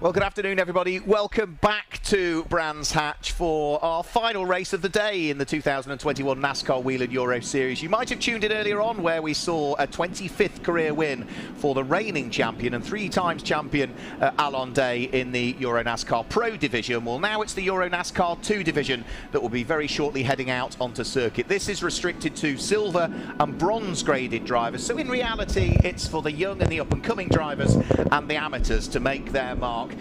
Well, good afternoon, everybody. Welcome back to Brands Hatch for our final race of the day in the 2021 NASCAR Whelen Euro Series. You might have tuned in earlier on where we saw a 25th career win for the reigning champion and three-times champion Alon Day in the EuroNASCAR Pro Division. Well, now it's the EuroNASCAR 2 Division that will be very shortly heading out onto circuit. This is restricted to silver and bronze graded drivers, so in reality it's for the young and the up-and-coming drivers and the amateurs to make their mark.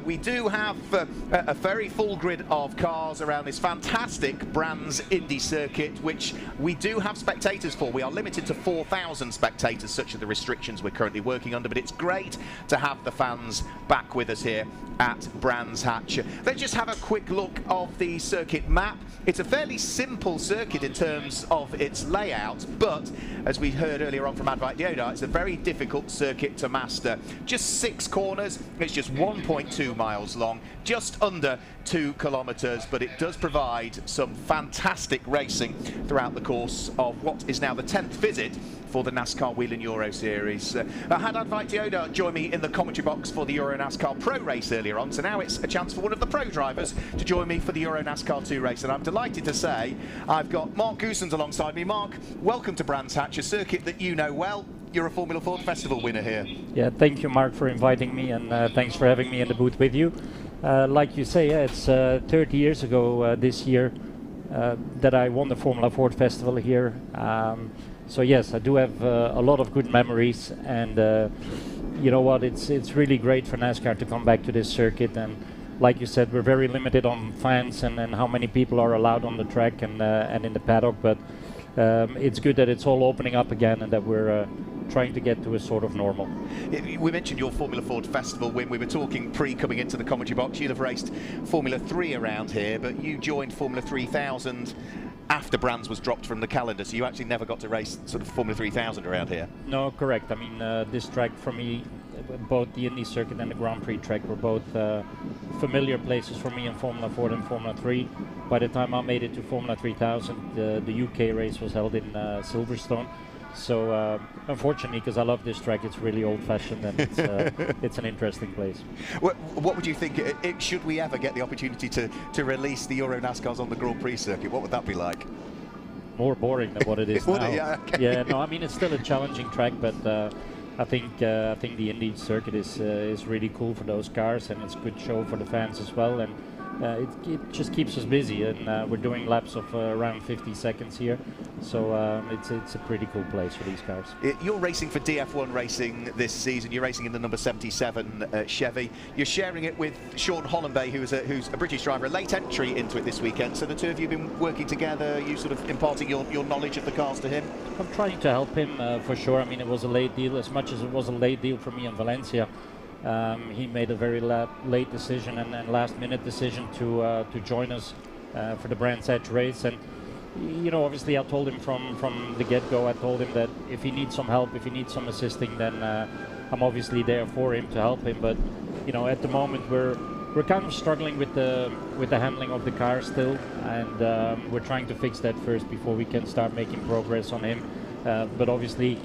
We do have a very full grid of cars around this fantastic Brands Indy circuit, which we do have spectators for. We are limited to 4,000 spectators, such are the restrictions we're currently working under, but it's great to have the fans back with us here at Brands Hatch. Let's just have a quick look of the circuit map. It's a fairly simple circuit in terms of its layout, but as we heard earlier on from Advite Dioda, it's a very difficult circuit to master. Just 6 corners, it's just 1.2 miles long, just under 2 kilometres, but it does provide some fantastic racing throughout the course of what is now the 10th visit for the NASCAR Whelen Euro Series. I had Advite Dioda join me in the commentary box for the EuroNASCAR Pro race earlier on, so now it's a chance for one of the pro drivers to join me for the EuroNASCAR 2 race, and I'm delighted to say I've got Mark Goosens alongside me. Mark, welcome to Brands Hatch, a circuit that you know well. You're a Formula Ford Festival winner here. Yeah, thank you, Mark, for inviting me, and thanks for having me in the booth with you. Like you say, it's 30 years ago this year that I won the Formula Ford Festival here. So yes, I do have a lot of good memories, and you know what, it's really great for NASCAR to come back to this circuit. And like you said, we're very limited on fans and how many people are allowed on the track and in the paddock, but it's good that it's all opening up again and that we're trying to get to a sort of normal. We mentioned your Formula Ford Festival win. We were talking coming into the commentary box. You'd have raced Formula 3 around here, but you joined Formula 3000 after Brands was dropped from the calendar, so you actually never got to race sort of Formula 3000 around here. No, correct. I mean, this track for me, both the Indy circuit and the Grand Prix track were both familiar places for me in Formula Ford and Formula 3. By the time I made it to Formula 3000, the UK race was held in Silverstone. So unfortunately, because I love this track, it's really old-fashioned and it's an interesting place. What would you think, should we ever get the opportunity to release the EuroNASCARs on the Grand Prix circuit, what would that be like? More boring than what it is now. Yeah, okay. Yeah, no, I mean, it's still a challenging track, but I think the Indy circuit is really cool for those cars, and it's a good show for the fans as well. And it just keeps us busy, and we're doing laps of around 50 seconds here, so it's a pretty cool place for these cars. You're racing for DF1 Racing this season. You're racing in the number 77 Chevy. You're sharing it with Sean Hollenbay, who's a British driver, a late entry into it this weekend. So the two of you have been working together, you sort of imparting your knowledge of the cars to him? I'm trying to help him for sure. I mean, it was a late deal, as much as it was a late deal for me in Valencia. He made a very late decision and last-minute decision to join us for the Brands Hatch race. And you know, obviously, I told him from the get-go. I told him that if he needs some help, if he needs some assisting, then I'm obviously there for him to help him. But you know, at the moment, we're kind of struggling with the handling of the car still, and we're trying to fix that first before we can start making progress on him. But obviously,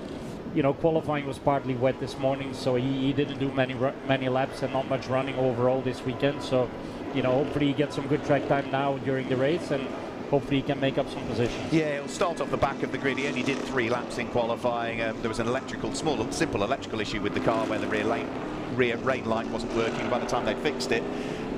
you know, qualifying was partly wet this morning, so he didn't do many laps and not much running overall this weekend. So, you know, hopefully he gets some good track time now during the race, and hopefully he can make up some positions. Yeah, he'll start off the back of the grid. He only did 3 laps in qualifying. There was an simple electrical issue with the car where the rear rain light wasn't working. By the time they'd fixed it,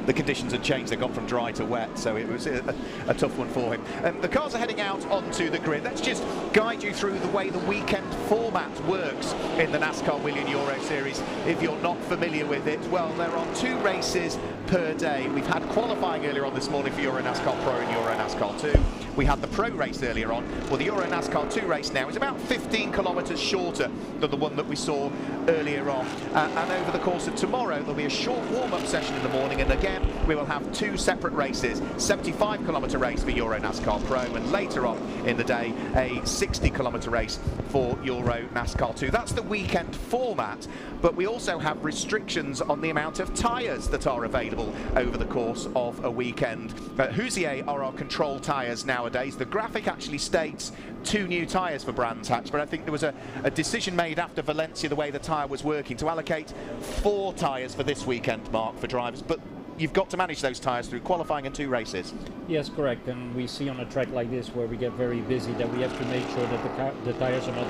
the conditions had changed. They got from dry to wet, so it was a tough one for him. The cars are heading out onto the grid. Let's just guide you through the way the weekend format works in the NASCAR Whelen Euro Series. If you're not familiar with it, well, there are 2 races per day. We've had qualifying earlier on this morning for EuroNASCAR Pro and EuroNASCAR 2. We had the Pro race earlier on. Well, the EuroNASCAR 2 race now is about 15 kilometres shorter than the one that we saw earlier on. And over the course of tomorrow, there'll be a short warm-up session in the morning, and again, we will have 2 separate races, 75-kilometre race for EuroNASCAR Pro, and later on in the day, a 60-kilometre race for EuroNASCAR 2. That's the weekend format, but we also have restrictions on the amount of tyres that are available available over the course of a weekend. Hoosier are our control tyres nowadays. The graphic actually states 2 new tyres for Brands Hatch, but I think there was a decision made after Valencia, the way the tyre was working, to allocate 4 tyres for this weekend, Mark, for drivers. But you've got to manage those tyres through qualifying and 2 races. Yes, correct. And we see on a track like this where we get very busy that we have to make sure that the tyres are not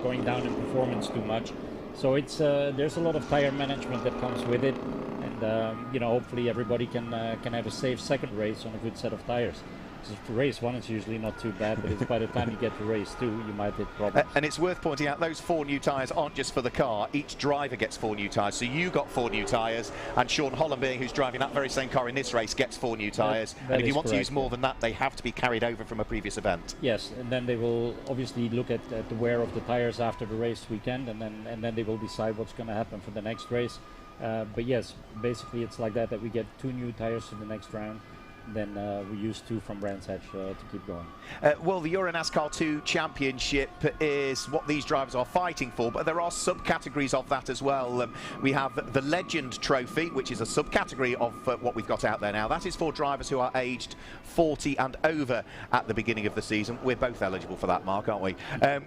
going down in performance too much. So it's there's a lot of tyre management that comes with it, and hopefully everybody can have a safe second race on a good set of tyres. So for race 1 it's usually not too bad, but it's by the time you get to race 2 you might hit problems. And it's worth pointing out those 4 new tyres aren't just for the car. Each driver gets 4 new tyres. So you got 4 new tyres, and Sean Hollenberg, who's driving that very same car in this race, gets 4 new tyres. And if you want to use more than that, they have to be carried over from a previous event. Yes, and then they will obviously look at the wear of the tyres after the race weekend, and then they will decide what's going to happen for the next race. But yes, basically it's like that we get 2 new tyres for the next round. Then we use 2 from Brands Hatch to keep going. Well, the EuroNASCAR 2 Championship is what these drivers are fighting for, but there are subcategories of that as well. We have the Legend Trophy, which is a subcategory of what we've got out there now. That is for drivers who are aged 40 and over at the beginning of the season. We're both eligible for that, Mark, aren't we?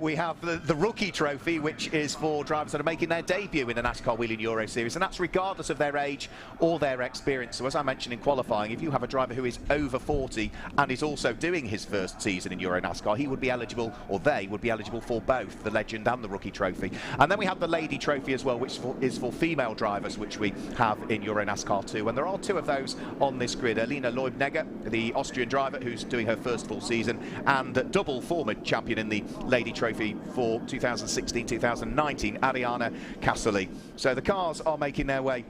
We have the Rookie Trophy, which is for drivers that are making their debut in the NASCAR Whelen Euro Series, and that's regardless of their age or their experience. So as I mentioned in qualifying, if you have a driver who is over 40 and is also doing his first season in EuroNASCAR, he would be eligible, or they would be eligible for both the Legend and the Rookie Trophy. And then we have the Lady Trophy as well, which is for female drivers, which we have in EuroNASCAR 2. And there are 2 of those on this grid. Alina Leubnegger, the Austrian driver who's doing her first full season, and double former champion in the Lady Trophy for 2016-2019, Ariana Casserly. So the cars are making their way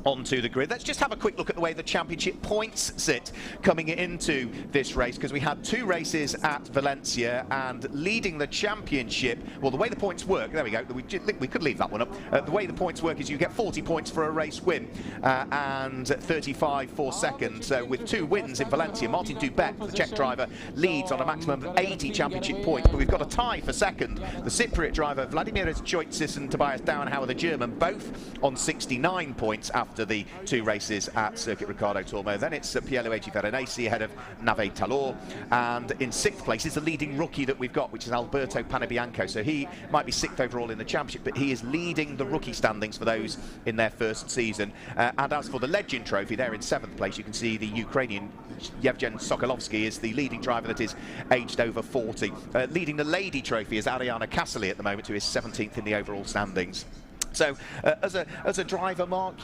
onto the grid. Let's just have a quick look at the way the championship points sit coming into this race, because we had 2 races at Valencia, and leading the championship, well, the way the points work, there we go, we could leave that one up. The way the points work is you get 40 points for a race win and 35 for second. So with 2 wins in Valencia, Martin Dubeck, the Czech driver, leads on a maximum of 80 championship points, but we've got a tie for second. The Cypriot driver Vladimir Choitsis and Tobias Dauenhauer, the German, both on 69 points after the 2 races at Circuit Ricardo Tormo. Then it's Pierluigi Veronesi ahead of Nave Talor, and in 6th place is the leading rookie that we've got, which is Alberto Panebianco. So he might be 6th overall in the championship, but he is leading the rookie standings for those in their first season. And as for the Legend Trophy, they're in 7th place. You can see the Ukrainian Yevgen Sokolovsky is the leading driver that is aged over 40. Leading the Lady Trophy is Ariana Casserly at the moment, who is 17th in the overall standings. So as a driver, Mark,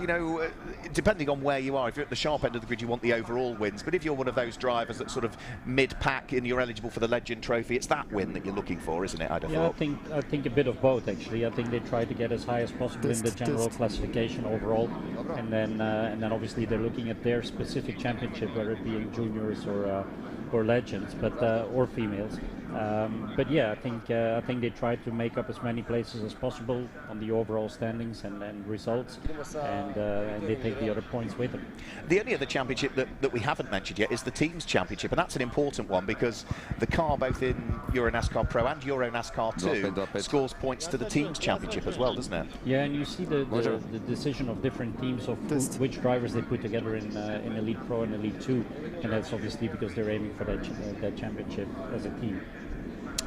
depending on where you are, if you're at the sharp end of the grid, you want the overall wins. But if you're one of those drivers that's sort of mid-pack and you're eligible for the Legend Trophy, it's that win that you're looking for, isn't it? I'd have thought. I think a bit of both, actually. I think they try to get as high as possible in the general classification overall, and then obviously they're looking at their specific championship, whether it be in juniors or legends, but or females. But yeah, I think they try to make up as many places as possible on the overall standings and results, and they take the other points with them. The only other championship that we haven't mentioned yet is the Teams Championship, and that's an important one because the car, both in EuroNASCAR Pro and EuroNASCAR 2, scores points to the Teams Championship as well, doesn't it? Yeah, and you see the decision of different teams of which drivers they put together in Elite Pro and Elite 2, and that's obviously because they're aiming for that championship as a team.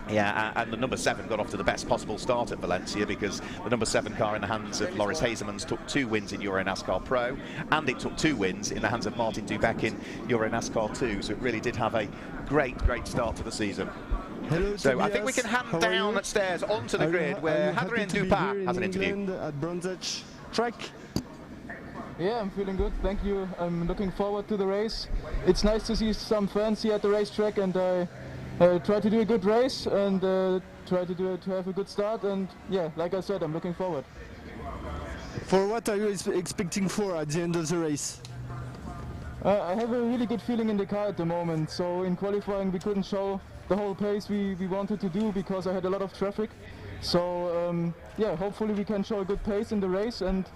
Yeah, and the number 7 got off to the best possible start at Valencia, because the number 7 car in the hands of Loris Hazemans took 2 wins in EuroNASCAR Pro, and it took 2 wins in the hands of Martin Dubeck in EuroNASCAR 2. So it really did have a great start to the season. Hello, so Tobias. I think we can hand down upstairs onto the grid where Hadrian Dupas has an interview. At Brands Hatch track. Yeah, I'm feeling good, thank you. I'm looking forward to the race. It's nice to see some fans here at the racetrack, and try to do a good race and try to have a good start, and yeah, like I said, I'm looking forward. For what are you expecting for at the end of the race? I have a really good feeling in the car at the moment. So in qualifying we couldn't show the whole pace we wanted to do because I had a lot of traffic. So yeah, hopefully we can show a good pace in the race, and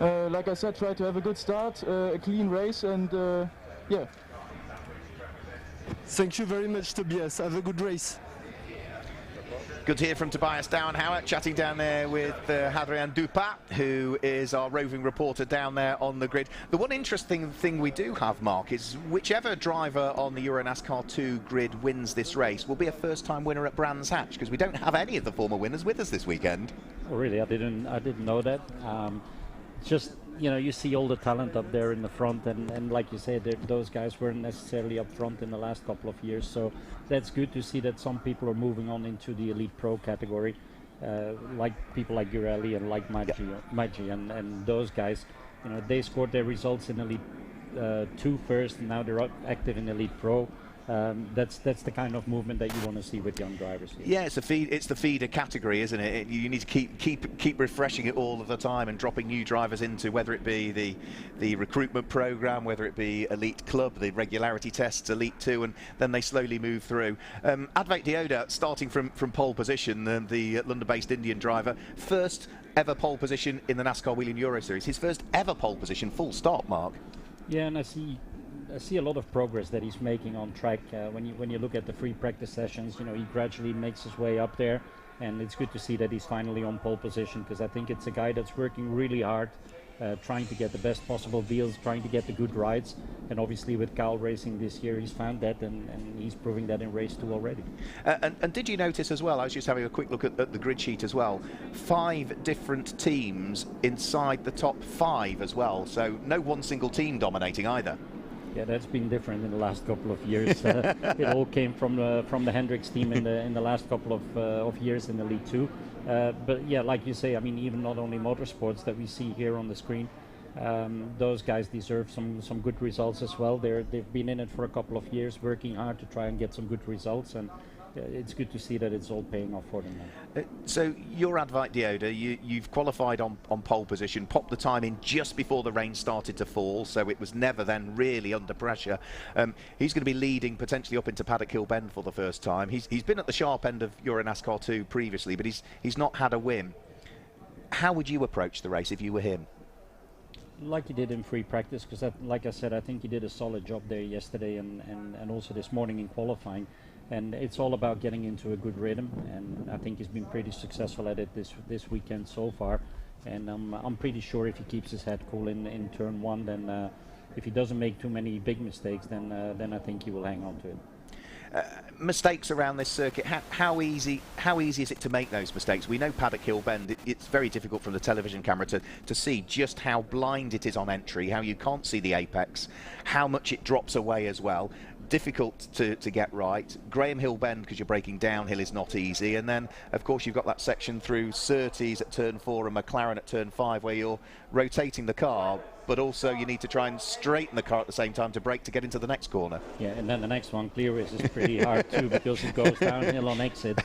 like I said, try to have a good start, a clean race, and yeah. Thank you very much, Tobias. Have a good race. Good to hear from Tobias Downhauer, chatting down there with Hadrian Dupas, who is our roving reporter down there on the grid. The one interesting thing we do have, Mark, is whichever driver on the EuroNASCAR 2 grid wins this race will be a first-time winner at Brands Hatch, because we don't have any of the former winners with us this weekend. Oh, really? I didn't know that. Just, you know, you see all the talent up there in the front, and like you said, those guys weren't necessarily up front in the last couple of years, so that's good to see that some people are moving on into the Elite Pro category, like people like Urelli and like Maggi, and those guys, you know, they scored their results in Elite 2 first, and now they're active in Elite Pro. That's the kind of movement that you want to see with young drivers here. Yeah, it's the feeder category, isn't it? You need to keep refreshing it all of the time and dropping new drivers into, whether it be the recruitment program, whether it be Elite Club, the regularity tests, Elite 2, and then they slowly move through. Advait Dioda, starting from pole position, the London-based Indian driver, first ever pole position in the NASCAR Whelen Euro Series. His first ever pole position, full stop, Mark. Yeah, and I see a lot of progress that he's making on track. When you look at the free practice sessions, you know, he gradually makes his way up there, and it's good to see that he's finally on pole position, because I think it's a guy that's working really hard, trying to get the best possible deals, trying to get the good rides, and obviously with Cal Racing this year he's found that, and he's proving that in race 2 already. And did you notice as well, I was just having a quick look at the grid sheet as well, 5 different teams inside the top 5 as well, so no one single team dominating either. Yeah, that's been different in the last couple of years. It all came from the Hendricks team in the last couple of years in the Elite 2. But yeah, like you say, I mean, even not only motorsports that we see here on the screen, those guys deserve some good results as well. They've been in it for a couple of years, working hard to try and get some good results, and it's good to see that it's all paying off for them now. So you're Advait Dioda, you've qualified on pole position, popped the time in just before the rain started to fall, so it was never then really under pressure. He's going to be leading potentially up into Paddock Hill Bend for the first time. He's been at the sharp end of EuroNASCAR 2 previously, but he's not had a win. How would you approach the race if you were him? Like he did in free practice, because like I said, I think he did a solid job there yesterday and also this morning in qualifying. And it's all about getting into a good rhythm, and I think he's been pretty successful at it this weekend so far. And I'm pretty sure if he keeps his head cool in turn 1, then if he doesn't make too many big mistakes, then I think he will hang on to it. Mistakes around this circuit, how easy is it to make those mistakes? We know Paddock Hill Bend, it's very difficult from the television camera to see just how blind it is on entry, how you can't see the apex, how much it drops away as well. Difficult to get right. Graham Hill Bend, because you're breaking downhill, is not easy, and then of course you've got that section through Surtees at turn 4 and McLaren at turn 5 where you're rotating the car, but also you need to try and straighten the car at the same time to brake to get into the next corner. Yeah, and then the next one, Clearways, is pretty hard too, because it goes downhill on exit,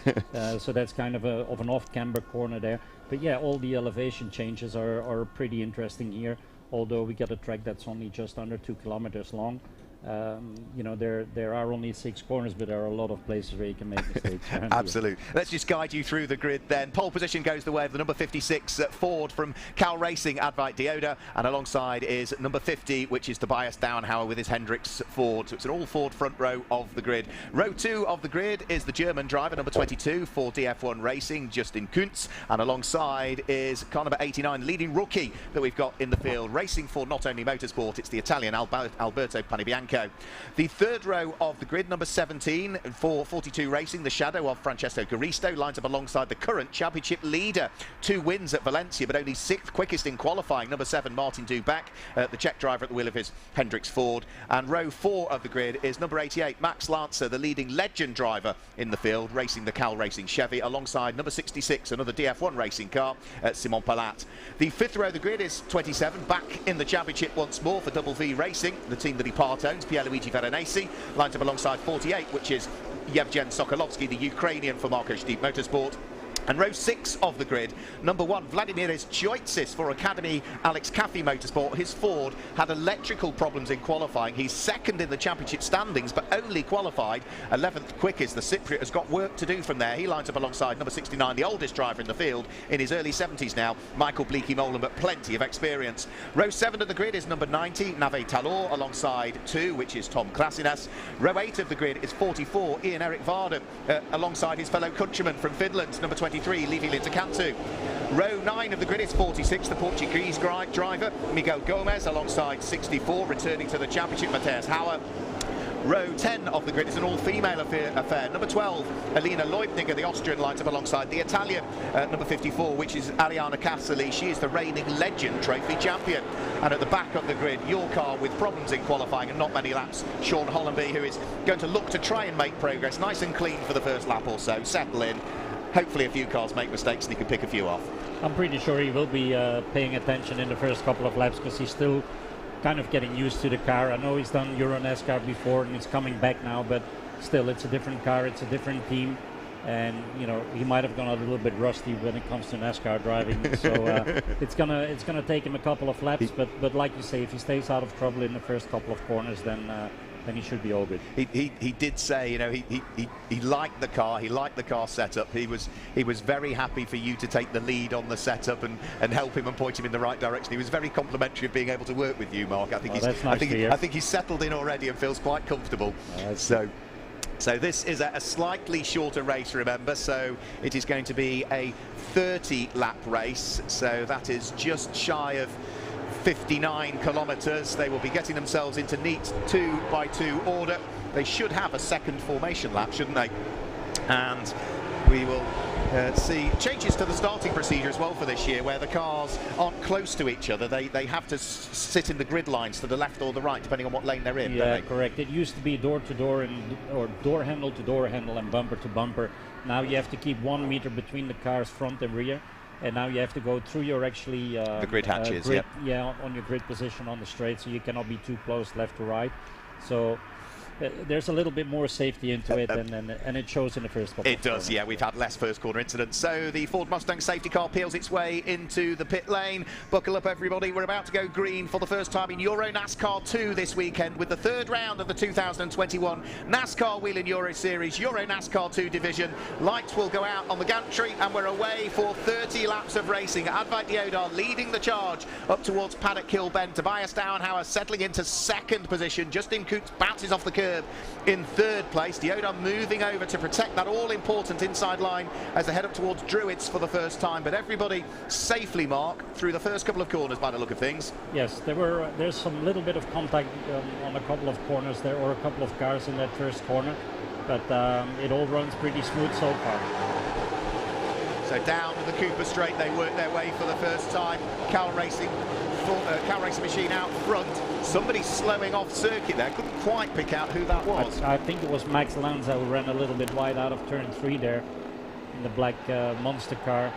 so that's kind of an off-camber corner there. But yeah, all the elevation changes are pretty interesting here, although we got a track that's only just under 2 kilometers long. You know, there are only 6 corners, but there are a lot of places where you can make mistakes. Absolutely. Let's just guide you through the grid then. Pole position goes the way of the number 56 Ford from Cal Racing, Advait Dioda, and alongside is number 50, which is Tobias Downhauer with his Hendricks Ford. So it's an all Ford front row of the grid. Row 2 of the grid is the German driver, number 22 for DF1 Racing, Justin Kuntz, and alongside is car number 89, leading rookie that we've got in the field, racing for not only motorsport, it's the Italian Alberto Panibianco. The third row of the grid, number 17 for 42 Racing, the shadow of Francesco Garisto, lines up alongside the current championship leader. 2 wins at Valencia, but only 6th quickest in qualifying. Number 7, Martin Dubac, the Czech driver at the wheel of his Hendricks Ford. And row 4 of the grid is number 88, Max Lancer, the leading legend driver in the field, racing the Cal Racing Chevy, alongside number 66, another DF1 racing car, Simon Palat. The 5th row of the grid is 27, back in the championship once more for Double V Racing, the team that he part owns, Pierluigi Veronesi, lines up alongside 48, which is Yevgen Sokolovsky, the Ukrainian for Marco Steve Motorsport. And row 6 of the grid, number 1, Vladimiris Choitsis for Academy Alex Caffey Motorsport. His Ford had electrical problems in qualifying. He's second in the championship standings, but only qualified 11th quickest. The Cypriot has got work to do from there. He lines up alongside number 69, the oldest driver in the field, in his early 70s now, Michael Bleekie-Molen, but plenty of experience. Row 7 of the grid is number 90, Nave Talor, alongside 2, which is Tom Klasinas. Row 8 of the grid is 44, Ian-Erik Varda, alongside his fellow countryman from Finland, number 23, Levi Lintakantu. Row 9 of the grid is 46, the Portuguese driver Miguel Gomez, alongside 64, returning to the championship, Matthias Hauer. Row 10 of the grid is an all-female affair. Number 12, Alina Leupniger, the Austrian, lines up alongside the Italian, number 54, which is Ariana Cassoli. She is the reigning Legend Trophy champion. And at the back of the grid, your car with problems in qualifying and not many laps, Sean Hollenby, who is going to look to try and make progress, nice and clean for the first lap or so, settle in. Hopefully a few cars make mistakes and he can pick a few off. I'm pretty sure he will be paying attention in the first couple of laps because he's still kind of getting used to the car. I know he's done EuroNASCAR before and he's coming back now, but still it's a different car, it's a different team, and you know he might have gone a little bit rusty when it comes to NASCAR driving. So it's gonna take him a couple of laps, but like you say, if he stays out of trouble in the first couple of corners, then he should be all good. He did say, you know, he liked the car, he liked the car setup. He was very happy for you to take the lead on the setup and help him and point him in the right direction. He was very complimentary of being able to work with you, Mark. I think I think he's settled in already and feels quite comfortable. So this is a slightly shorter race, remember, so it is going to be a 30-lap race, so that is just shy of 59 kilometres. They will be getting themselves into neat 2x2 order. They should have a second formation lap, shouldn't they? And we will see changes to the starting procedure as well for this year, where the cars aren't close to each other. They have to sit in the grid lines to the left or the right, depending on what lane they're in. Yeah, correct. It used to be door to door or door handle to door handle and bumper to bumper. Now you have to keep 1 meter between the car's front and rear. And now you have to go through your actually the grid hatches, on your grid position on the straight, so you cannot be too close left to right. So there's a little bit more safety into it, and it shows in the first couple. It does, yeah. We've had less first corner incidents. So the Ford Mustang safety car peels its way into the pit lane. Buckle up, everybody. We're about to go green for the first time in EuroNASCAR 2 this weekend with the third round of the 2021 NASCAR Whelen Euro Series EuroNASCAR 2 division. Lights will go out on the gantry, and we're away for 30 laps of racing. Advait Deodar leading the charge up towards Paddock Hill Bend. Tobias Downhauer settling into second position. Justin Coots bounces off the curb in third place. Deodar moving over to protect that all-important inside line as they head up towards Druids for the first time. But everybody safely, Mark, through the first couple of corners by the look of things. Yes, there's some little bit of contact on a couple of corners there, or a couple of cars in that first corner, but it all runs pretty smooth so far. So down to the Cooper Straight they work their way for the first time. Cal Racing machine out front. Somebody slowing off circuit there. Couldn't quite pick out who that was. I think it was Max Lanza who ran a little bit wide out of turn 3 there in the black monster car.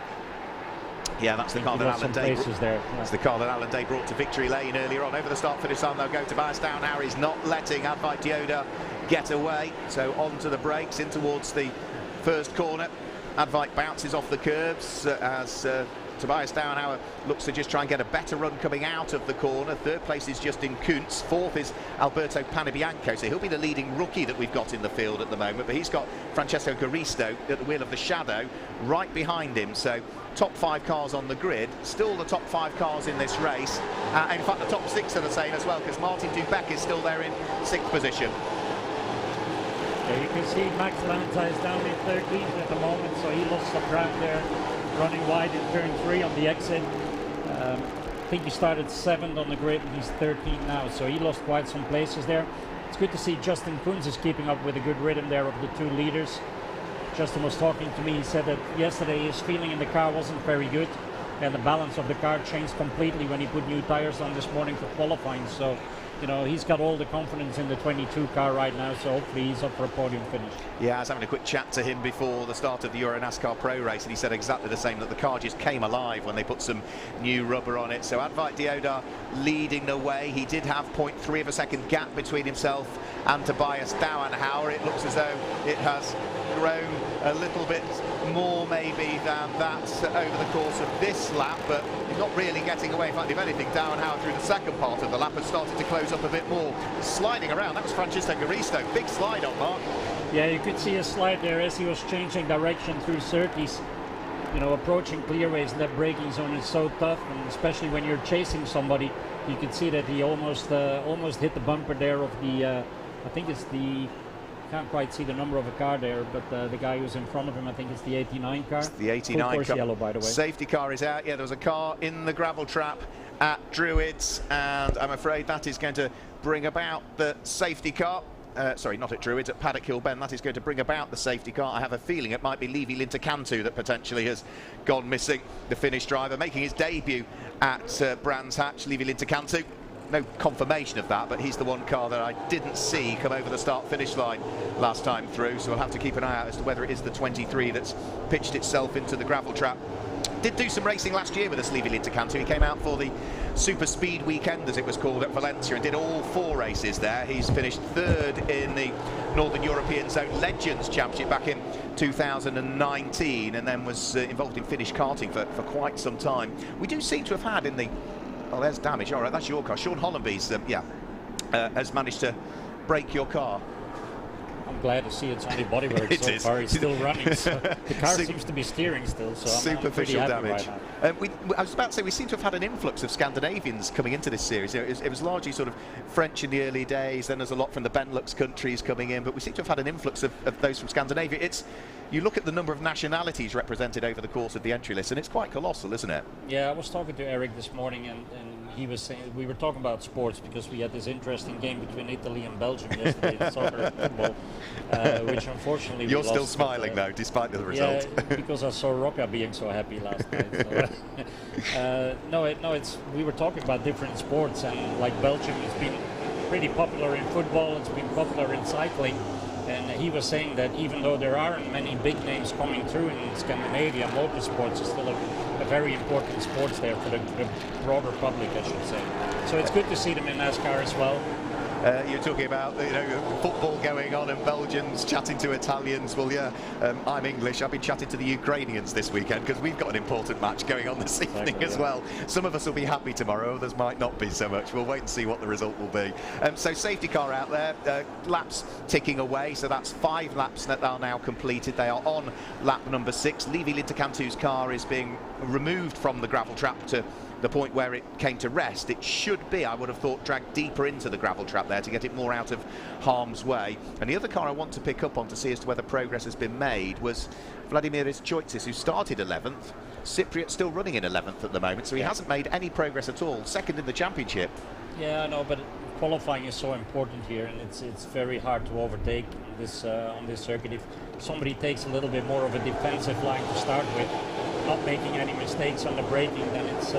Yeah, that's the car that Alan Day That's the car that Alan Day brought to victory lane earlier on. Over the start finish line they'll go. Tobias Downhauer is not letting Advait Deodar get away. So onto the brakes in towards the first corner. Advait bounces off the curbs as Tobias Downhauer looks to just try and get a better run coming out of the corner. Third place is Justin Kuntz. Fourth is Alberto Panebianco. So he'll be the leading rookie that we've got in the field at the moment. But he's got Francesco Garisto at the wheel of the Shadow right behind him. So top 5 cars on the grid. Still the top 5 cars in this race. In fact, the top 6 are the same as well, because Martin Dubeck is still there in 6th position. Yeah, you can see Max Lanza is down in 13th at the moment, so he lost some ground there, running wide in turn 3 on the exit. I think he started 7th on the grid and he's 13th now, so he lost quite some places there. It's good to see Justin Kuntz is keeping up with a good rhythm there of the 2 leaders. Justin was talking to me, he said that yesterday his feeling in the car wasn't very good, and the balance of the car changed completely when he put new tires on this morning for qualifying, so you know, he's got all the confidence in the 22 car right now, so hopefully he's up for a podium finish. Yeah, I was having a quick chat to him before the start of the EuroNASCAR Pro race, and he said exactly the same, that the car just came alive when they put some new rubber on it. So Advait Deodar leading the way. He did have 0.3 of a second gap between himself and Tobias Dauenhauer. It looks as though it has grown a little bit more maybe than that over the course of this lap, but he's not really getting away. In fact, if anything, Dauenhauer through the second part of the lap has started to close up a bit more, sliding around. That was Francisco Garisto, big slide on Mark. Yeah, you could see a slide there as he was changing direction through 30s, you know, approaching clearways, and that braking zone is so tough, and especially when you're chasing somebody, you could see that he almost hit the bumper there of the, I think it's the, can't quite see the number of a car there, but the guy who's in front of him, I think it's the 89 car. It's the 89 course car. Yellow, by the way. Safety car is out. Yeah, there was a car in the gravel trap at Druids, and I'm afraid that is going to bring about the safety car. Sorry, not at Druids, at Paddock Hill Bend. That is going to bring about the safety car. I have a feeling it might be Levi Lintekantu that potentially has gone missing. The Finnish driver making his debut at Brands Hatch, Levi Lintekantu. No confirmation of that, but he's the one car that I didn't see come over the start-finish line last time through, so we'll have to keep an eye out as to whether it is the 23 that's pitched itself into the gravel trap. Did do some racing last year with us, Levi Lintekantu. He came out for the Super Speed Weekend, as it was called, at Valencia, and did all 4 races there. He's finished 3rd in the Northern European Zone Legends Championship back in 2019, and then was involved in Finnish karting for quite some time. We do seem to have had in the... Oh, there's damage. All right, that's your car. Sean Hollenby's, has managed to break your car. I'm glad to see it's only bodywork so far. He's still running, so the car seems to be steering still. So superficial damage. Right I was about to say, we seem to have had an influx of Scandinavians coming into this series. It was largely sort of French in the early days, then there's a lot from the Benelux countries coming in, but we seem to have had an influx of those from Scandinavia. You look at the number of nationalities represented over the course of the entry list, and it's quite colossal, isn't it? Yeah, I was talking to Eric this morning, and he was saying, we were talking about sports because we had this interesting game between Italy and Belgium yesterday, soccer and football, which unfortunately You're we still lost, smiling though, despite the result. Yeah, because I saw Rocca being so happy last night. So, we were talking about different sports, and like Belgium has been pretty popular in football, it's been popular in cycling. And he was saying that even though there aren't many big names coming through in Scandinavia, motorsports is still a very important sport there for the broader public, I should say. So it's good to see them in NASCAR as well. You're talking about football going on and Belgians chatting to Italians. Well, yeah, I'm English. I've been chatting to the Ukrainians this weekend because we've got an important match going on this evening as well. Some of us will be happy tomorrow, others might not be so much. We'll wait and see what the result will be. So safety car out there, laps ticking away. So that's 5 laps that are now completed. They are on lap number 6. Levi Lintekantu's car is being removed from the gravel trap to the point where it came to rest. It should be, I would have thought, dragged deeper into the gravel trap there to get it more out of harm's way. And the other car I want to pick up on to see as to whether progress has been made was Vladimiris Choitsis, who started 11th. Cypriot still running in 11th at the moment, so he hasn't made any progress at all. 2nd in the championship. Yeah, I know, but qualifying is so important here, and it's very hard to overtake this on this circuit. If somebody takes a little bit more of a defensive line to start with, not making any mistakes on the braking, then it's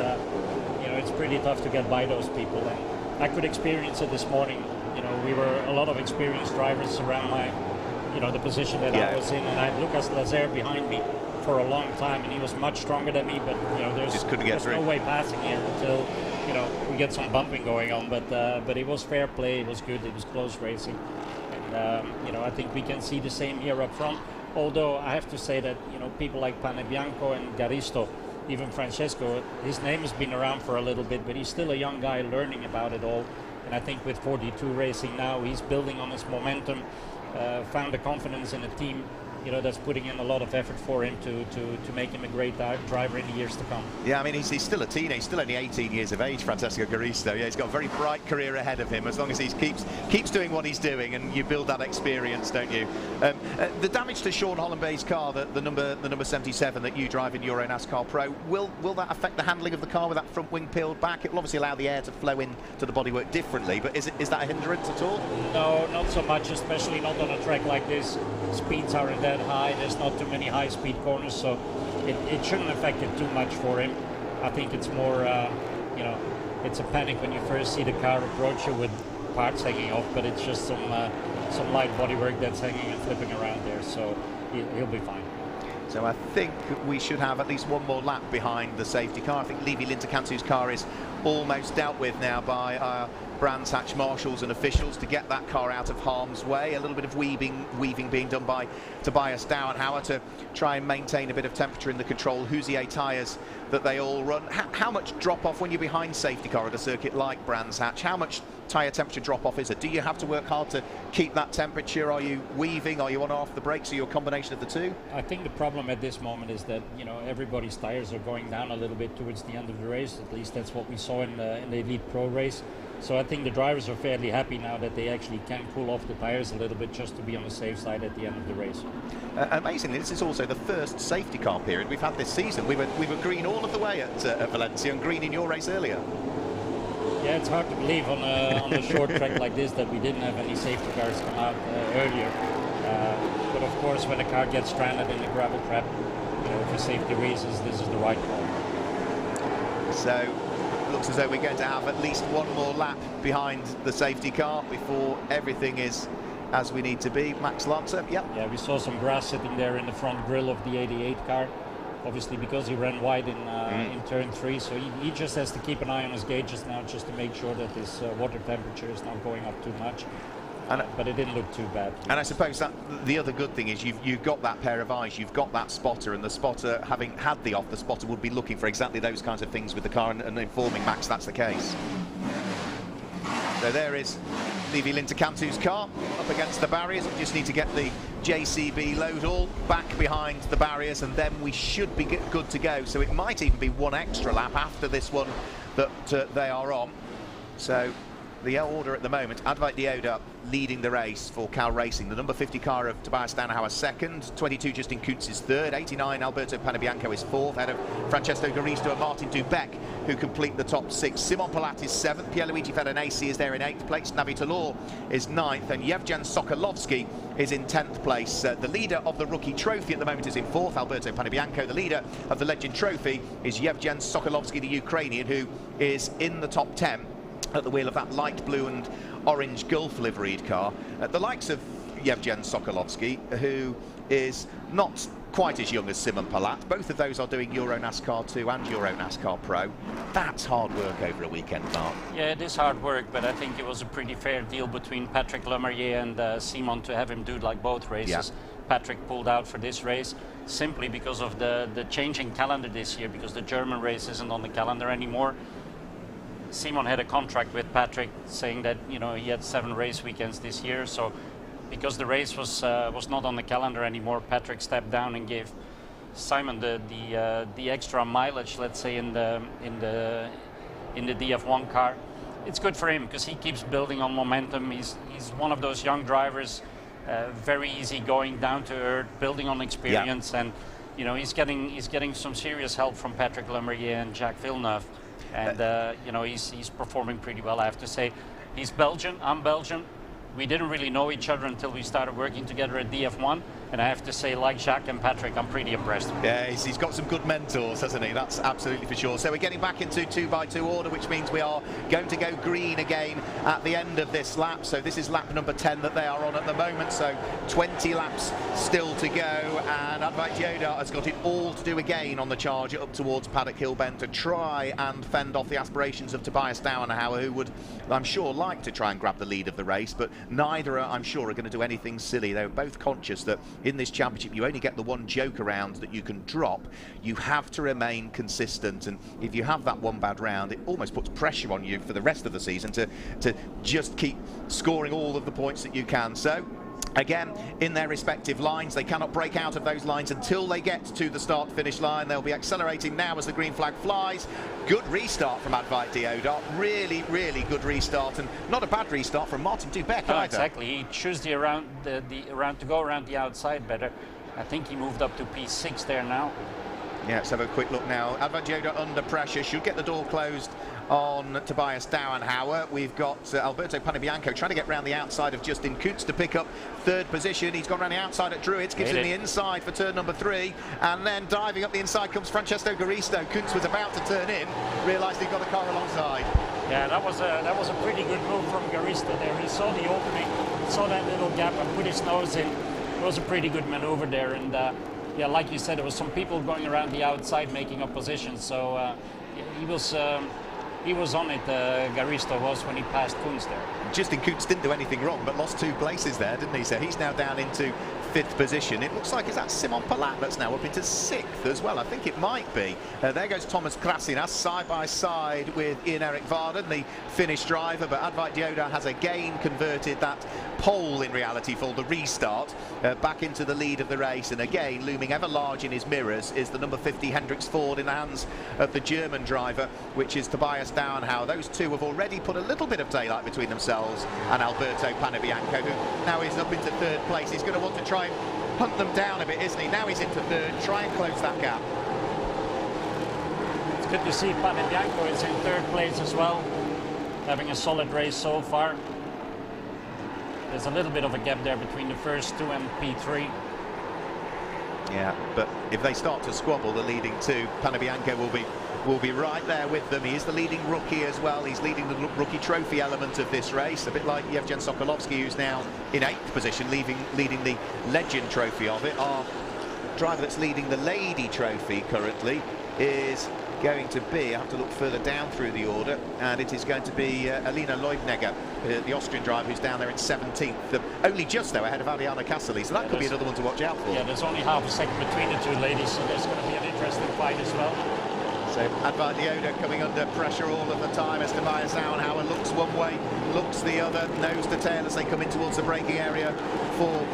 it's pretty tough to get by those people. And I could experience it this morning. You know, we were a lot of experienced drivers around the position that I was in, and I had Lucas Lazer behind me for a long time, and he was much stronger than me. But there's no way passing here until we get some bumping going on. But it was fair play. It was good. It was close racing, and I think we can see the same here up front. Although I have to say that people like Panebianco and Garisto, even Francesco, his name has been around for a little bit, but he's still a young guy learning about it all. And I think with 42 racing now, he's building on his momentum, found the confidence in a team that's putting in a lot of effort for him to make him a great driver in the years to come. Yeah, I mean, he's still a teenager. He's still only 18 years of age, Francesco Garisto. Yeah, he's got a very bright career ahead of him as long as he keeps doing what he's doing, and you build that experience, don't you? The damage to Sean Hollenby's car, the number 77 that you drive in EuroNASCAR Pro, will that affect the handling of the car with that front wing peeled back? It will obviously allow the air to flow in to the bodywork differently, but is that a hindrance at all? No, not so much, especially not on a track like this. Speeds aren't that high, there's not too many high-speed corners, so it shouldn't affect it too much for him. I think it's more, it's a panic when you first see the car approach you with parts hanging off, but it's just some light bodywork that's hanging and flipping around there, so he'll be fine. So I think we should have at least one more lap behind the safety car. I think Levi Linterkantu's car is almost dealt with now by our Brands Hatch marshals and officials to get that car out of harm's way. A little bit of weaving being done by Tobias Dauenhauer to try and maintain a bit of temperature in the control Hoosier tyres that they all run. How much drop off when you're behind safety car at a circuit like Brands Hatch? How much tyre temperature drop off is it? Do you have to work hard to keep that temperature? Are you weaving? Are you on or off the brakes? Are you a combination of the two? I think the problem at this moment is that, you know, everybody's tyres are going down a little bit towards the end of the race. At least that's what we saw in the Elite Pro race. So I think the drivers are fairly happy now that they actually can cool off the tyres a little bit just to be on the safe side at the end of the race. Amazingly, this is also the first safety car period we've had this season. We were green all of the way at Valencia and green in your race earlier. Yeah, it's hard to believe on a short track like this that we didn't have any safety cars come out earlier. But of course, when a car gets stranded in a gravel trap, you know, for safety reasons, this is the right call. So looks as though we're going to have at least one more lap behind the safety car before everything is as we need to be. Max Lancer, yep. Yeah, we saw some grass sitting there in the front grille of the 88 car. Obviously, because he ran wide in turn 3, so he just has to keep an eye on his gauges now just to make sure that his water temperature is not going up too much. But it didn't look too bad. And I suppose that the other good thing is you've got that pair of eyes, you've got that spotter, and the spotter, having had the off, the spotter would be looking for exactly those kinds of things with the car and informing Max that's the case. So there is Levi Linterkantu's car up against the barriers. We just need to get the JCB load all back behind the barriers, and then we should be good to go. So it might even be one extra lap after this one that they are on. So the order at the moment, Advait Dioda leading the race for Cal Racing. The number 50 car of Tobias Dauenhauer second, 22 Justin Kuntz is third, 89 Alberto Panebianco is fourth, ahead of Francesco Garisto and Martin Dubek, who complete the top 6. Simon Palat is 7th, Pierluigi Fedonesi is there in 8th place, Navi Talor is 9th, and Yevgen Sokolovsky is in 10th place. The leader of the Rookie Trophy at the moment is in 4th, Alberto Panebianco. The leader of the Legend Trophy is Yevgen Sokolovsky, the Ukrainian, who is in the top 10 at the wheel of that light blue and orange Gulf liveried car. The likes of Yevgen Sokolovsky, who is not quite as young as Simon Palat. Both of those are doing EuroNASCAR 2 and EuroNASCAR Pro. That's hard work over a weekend, Mark. Yeah, it is hard work, but I think it was a pretty fair deal between Patrick Lemerrier and Simon to have him do like both races. Yeah. Patrick pulled out for this race simply because of the changing calendar this year, because the German race isn't on the calendar anymore. Simon had a contract with Patrick saying that, you know, he had 7 race weekends this year, so because the race was not on the calendar anymore, Patrick stepped down and gave Simon the extra mileage, let's say, in the DF1 car. It's good for him because he keeps building on momentum. He's one of those young drivers, very easy going, down to earth, building on experience, and you know, he's getting some serious help from Patrick Lemerrier and Jacques Villeneuve. And you know, he's performing pretty well, I have to say. He's Belgian, I'm Belgian. We didn't really know each other until we started working together at DF1, and I have to say, like Jacques and Patrick, I'm pretty impressed. Yeah, he's got some good mentors, hasn't he? That's absolutely for sure. So we're getting back into 2x2 order, which means we are going to go green again at the end of this lap. So this is lap number 10 that they are on at the moment, so 20 laps still to go, and Advait Dioda has got it all to do again on the charge up towards Paddock Hill Bend to try and fend off the aspirations of Tobias Dauenhauer, who would, I'm sure, like to try and grab the lead of the race, but neither, I'm sure, are going to do anything silly. They're both conscious that in this championship you only get the one joker round that you can drop. You have to remain consistent, and if you have that one bad round, it almost puts pressure on you for the rest of the season to just keep scoring all of the points that you can. So again, in their respective lines, they cannot break out of those lines until they get to the start-finish line. They'll be accelerating now as the green flag flies. Good restart from Advait Dioda. Really, really good restart, and not a bad restart from Martin Dubek either. Exactly. He chose the round to go around the outside better. I think he moved up to P6 there now. Yeah, let's have a quick look now. Advait Dioda under pressure, should get the door closed on Tobias Dauenhauer. We've got Alberto Panebianco trying to get round the outside of Justin Kuntz to pick up 3rd position. He's gone round the outside at Druids, gives him the inside for turn number 3, and then diving up the inside comes Francesco Garisto. Kuntz was about to turn in, realised he got the car alongside. Yeah, that was a pretty good move from Garista there. He saw the opening, saw that little gap, and put his nose in. It was a pretty good maneuver there, and yeah, like you said, there was some people going around the outside making up positions. So he was on it. Garista was when he passed Kunz there. Justin Kuntz didn't do anything wrong, but lost 2 places there, didn't he? So he's now down into 5th position. It looks like it's that Simon Palat that's now up into 6th as well. I think it might be. There goes Thomas Krasinas side by side with Ian-Erik Varden, the Finnish driver, but Advait Dioda has again converted that pole in reality for the restart back into the lead of the race, and again looming ever large in his mirrors is the number 50 Hendrix Ford in the hands of the German driver, which is Tobias Dauenhauer. Those two have already put a little bit of daylight between themselves and Alberto Panebianco, who now is up into 3rd place. He's going to want to try and hunt them down a bit, isn't he? Now he's into 3rd, try and close that gap. It's good to see Panebianco is in 3rd place as well, having a solid race so far. There's a little bit of a gap there between the first 2 and P3. Yeah, but if they start to squabble, the leading 2, Panebianco will be right there with them. He is the leading rookie as well. He's leading the rookie trophy element of this race, a bit like Yevgen Sokolovsky, who's now in 8th position, leading the Legend trophy of it. Our driver that's leading the Lady trophy currently is going to be, I have to look further down through the order, and it is going to be Alina Leubnegger, the Austrian driver, who's down there in 17th, only just though ahead of Ariana Cassely, so that could be another one to watch out for. Yeah, there's only half a second between the 2 ladies, so there's going to be an interesting fight as well. So Advait Dioda coming under pressure all of the time as Tobias Dauenhauer looks one way, looks the other, nose to tail as they come in towards the braking area for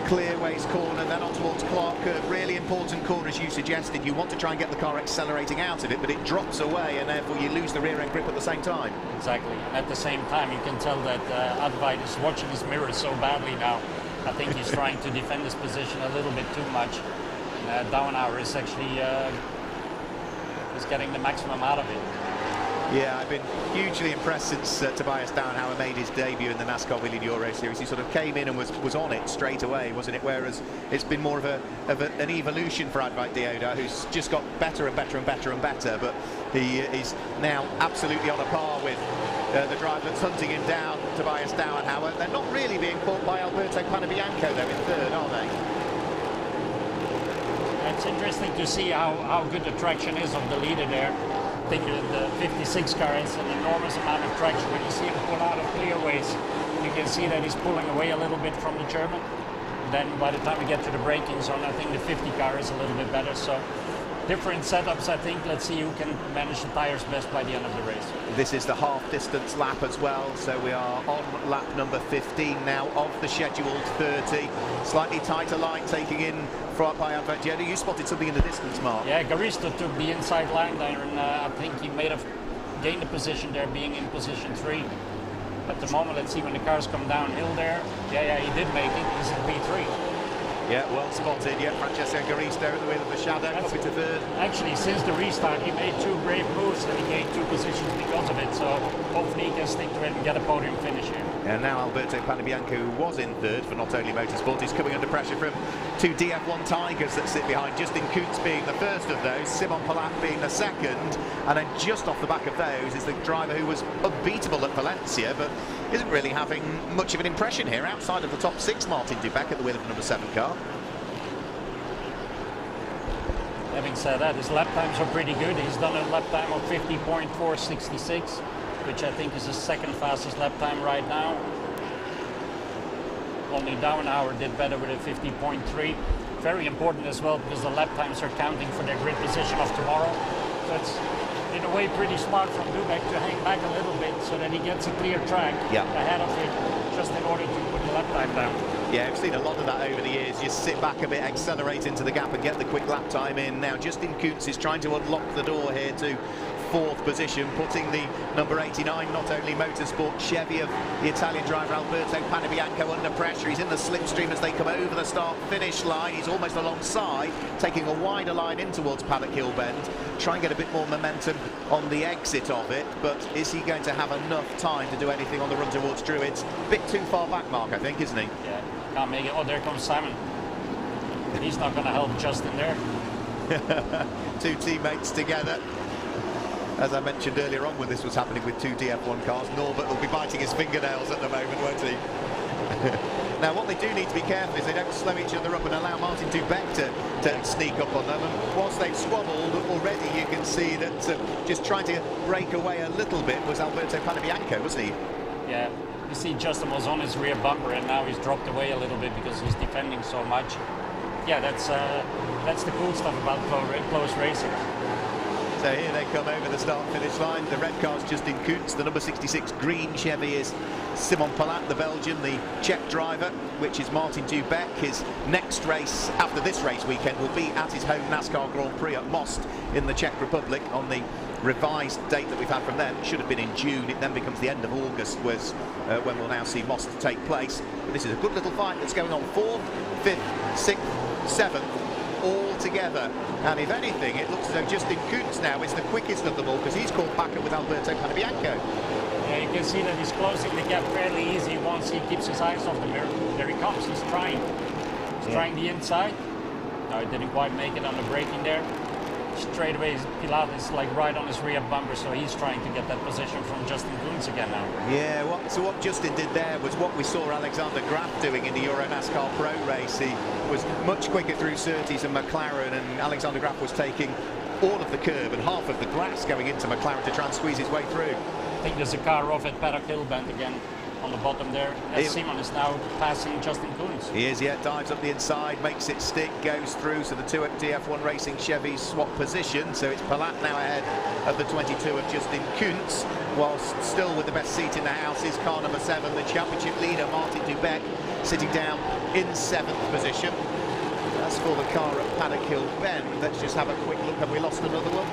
Clearways corner, then on towards Clark Curve. Really important corner, as you suggested. You want to try and get the car accelerating out of it, but it drops away, and therefore you lose the rear end grip at the same time. Exactly, and at the same time you can tell that Advait is watching his mirrors so badly now. I think he's trying to defend his position a little bit too much. Dauenhauer is actually is getting the maximum out of it. Yeah, I've been hugely impressed since Tobias Dauenhauer made his debut in the NASCAR Whelen Euro Series. He sort of came in and was on it straight away, wasn't it? Whereas it's been more of an evolution for Advait Dioda, who's just got better and better and better and better. But he is now absolutely on a par with the driver that's hunting him down, Tobias Dauenhauer. They're not really being caught by Alberto Panebianco, though, in 3rd, are they? It's interesting to see how good the traction is of the leader there. I think the 56 car has an enormous amount of traction. When you see him pull out of Clearways, you can see that he's pulling away a little bit from the German. Then by the time we get to the braking zone, I think the 50 car is a little bit better. So different setups, I think. Let's see who can manage the tires best by the end of the race. This is the half-distance lap as well, so we are on lap number 15 now of the scheduled 30. Slightly tighter line taking in by Advait Dioda. You spotted something in the distance, Mark. Yeah, Garista took the inside line there, and I think he may have gained a position there, being in position 3. At the moment, let's see when the cars come downhill there. Yeah, he did make it. He's in P3. Yeah, well spotted. Yeah, Francesco Garista at the wheel of the shadow, up into 3rd. Actually, since the restart, he made 2 brave moves and he gained 2 positions because of it. So hopefully he can stick to it and get a podium finish here. And now Alberto Panebianco, who was in 3rd for Not Only Motorsport, is coming under pressure from 2 DF1 Tigers that sit behind. Justin Kuntz being the first of those, Simon Palat being the second, and then just off the back of those is the driver who was unbeatable at Valencia, but isn't really having much of an impression here outside of the top 6, Martin Dubek at the wheel of the number 7 car. Having said that, his lap times are pretty good. He's done a lap time of 50.466, which I think is his 2nd fastest lap time right now. Only Dauenhauer did better with a 50.3. Very important as well, because the lap times are counting for their grid position of tomorrow. So it's in a way pretty smart from Dubek to hang back a little bit so that he gets a clear track ahead of it, just in order to put the lap time down. Yeah, I've seen a lot of that over the years. Just sit back a bit, accelerate into the gap and get the quick lap time in. Now Justin Kuntz is trying to unlock the door here to 4th position, putting the number 89 Not Only Motorsport Chevy of the Italian driver Alberto Panebianco under pressure. He's in the slipstream as they come over the start-finish line. He's almost alongside, taking a wider line in towards Paddock Hill Bend. Try and get a bit more momentum on the exit of it, but is he going to have enough time to do anything on the run towards Druids? A bit too far back, Mark, I think, isn't he? Yeah, can't make it. Oh, there comes Simon. He's not going to help Justin there. 2 teammates together. as I mentioned earlier on when this was happening with two DF1 cars, Norbert will be biting his fingernails at the moment, won't he? Now, what they do need to be careful is they don't slow each other up and allow Martin Dubeck to sneak up on them. And once they've squabbled already, you can see that just trying to break away a little bit was Alberto Panebianco, wasn't he? Yeah, you see Justin was on his rear bumper and now he's dropped away a little bit because he's defending so much. Yeah, that's the cool stuff about close racing. So here they come over the start-finish line. The red car's Justin Kuntz. The number 66 green Chevy is Simon Palat, the Belgian, the Czech driver, which is Martin Dubeck. His next race after this race weekend will be at his home NASCAR Grand Prix at Most in the Czech Republic on the revised date that we've had from them. It should have been in June. It then becomes the end of August, was when we'll now see Most take place. But this is a good little fight that's going on. 4th, 5th, 6th, 7th. All together, and if anything it looks as though Justin Kuntz now is the quickest of them all, because he's caught back up with Alberto Panebianco. Yeah, you can see that he's closing the gap fairly easy once he keeps his eyes off the mirror. There he comes, he's trying trying the inside. No, he didn't quite make it on the braking there. Straight away Pilat is like right on his rear bumper, so he's trying to get that position from Justin Kuntz again now. Yeah, so what Justin did there was what we saw Alexander Graf doing in the EuroNASCAR Pro race. He was much quicker through Surtees and McLaren, and Alexander Graf was taking all of the curb and half of the grass going into McLaren to try and squeeze his way through. I think there's a car off at Paddock Hill Bend again on the bottom there. Simon is now passing Justin Kuntz. He is, yeah, dives up the inside, makes it stick, goes through, so the two DF1 Racing Chevys swap position, so it's Palat now ahead of the 22 of Justin Kuntz, whilst still with the best seat in the house is car number 7, the championship leader Martin Dubeck, sitting down in 7th position. As for the car at Paddock Hill Bend, let's just have a quick look. Have we lost another one?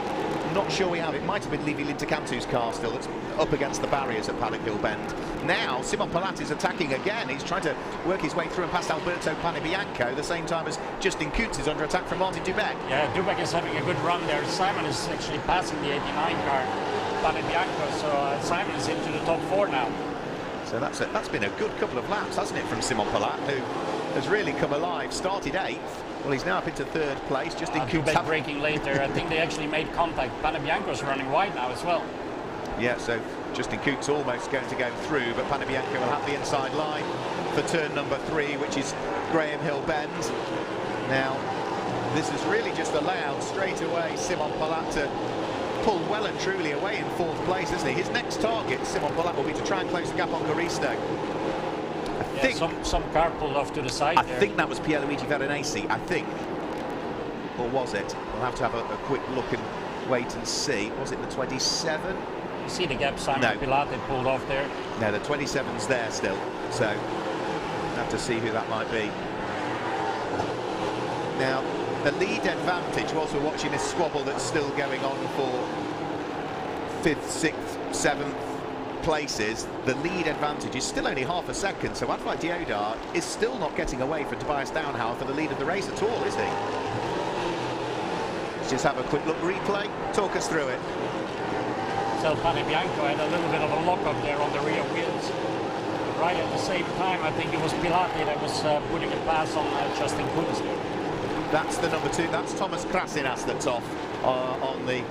Not sure we have. It might have been Levi Lintekantu's car still that's up against the barriers at Paddock Hill Bend. Now Simon Palat is attacking again. He's trying to work his way through and past Alberto Panebianco at the same time as Justin Kuntz is under attack from Martin Dubeck. Yeah, Dubeck is having a good run there. Simon is actually passing the 89 car, Panebianco, so Simon is into the top 4 now. So that's been a good couple of laps, hasn't it, from Simon Palat, who has really come alive. Started 8th. Well, he's now up into 3rd place. Justin Kuntz braking later. I think they actually made contact. Panebianco's running wide now as well. Yeah, so Justin Kuntz almost going to go through, but Panebianco will have the inside line for turn number 3, which is Graham Hill Bend. Now, this has really just allowed straight away Simon Palat to pull well and truly away in 4th place, isn't he? His next target, Simon Palat, will be to try and close the gap on Garisto. I think some car pulled off to the side there. I think that was Pierluigi Veronese, I think. Or was it? We'll have to have a quick look and wait and see. Was it the 27? You see the gap Simon Pilat pulled off there? No, the 27's there still. So, we'll have to see who that might be. Now, the lead advantage, whilst we're watching this squabble that's still going on for 5th, 6th, 7th places, the lead advantage is still only half a second, so Advai Deodar is still not getting away from Tobias Downhour for the lead of the race at all, is he? Let's just have a quick look replay, talk us through it. So Panebianco had a little bit of a lock up there on the rear wheels. Right at the same time, I think it was Pilati that was putting a pass on Justin Kuntz. That's the number 2, that's Thomas Krasinas that's off on the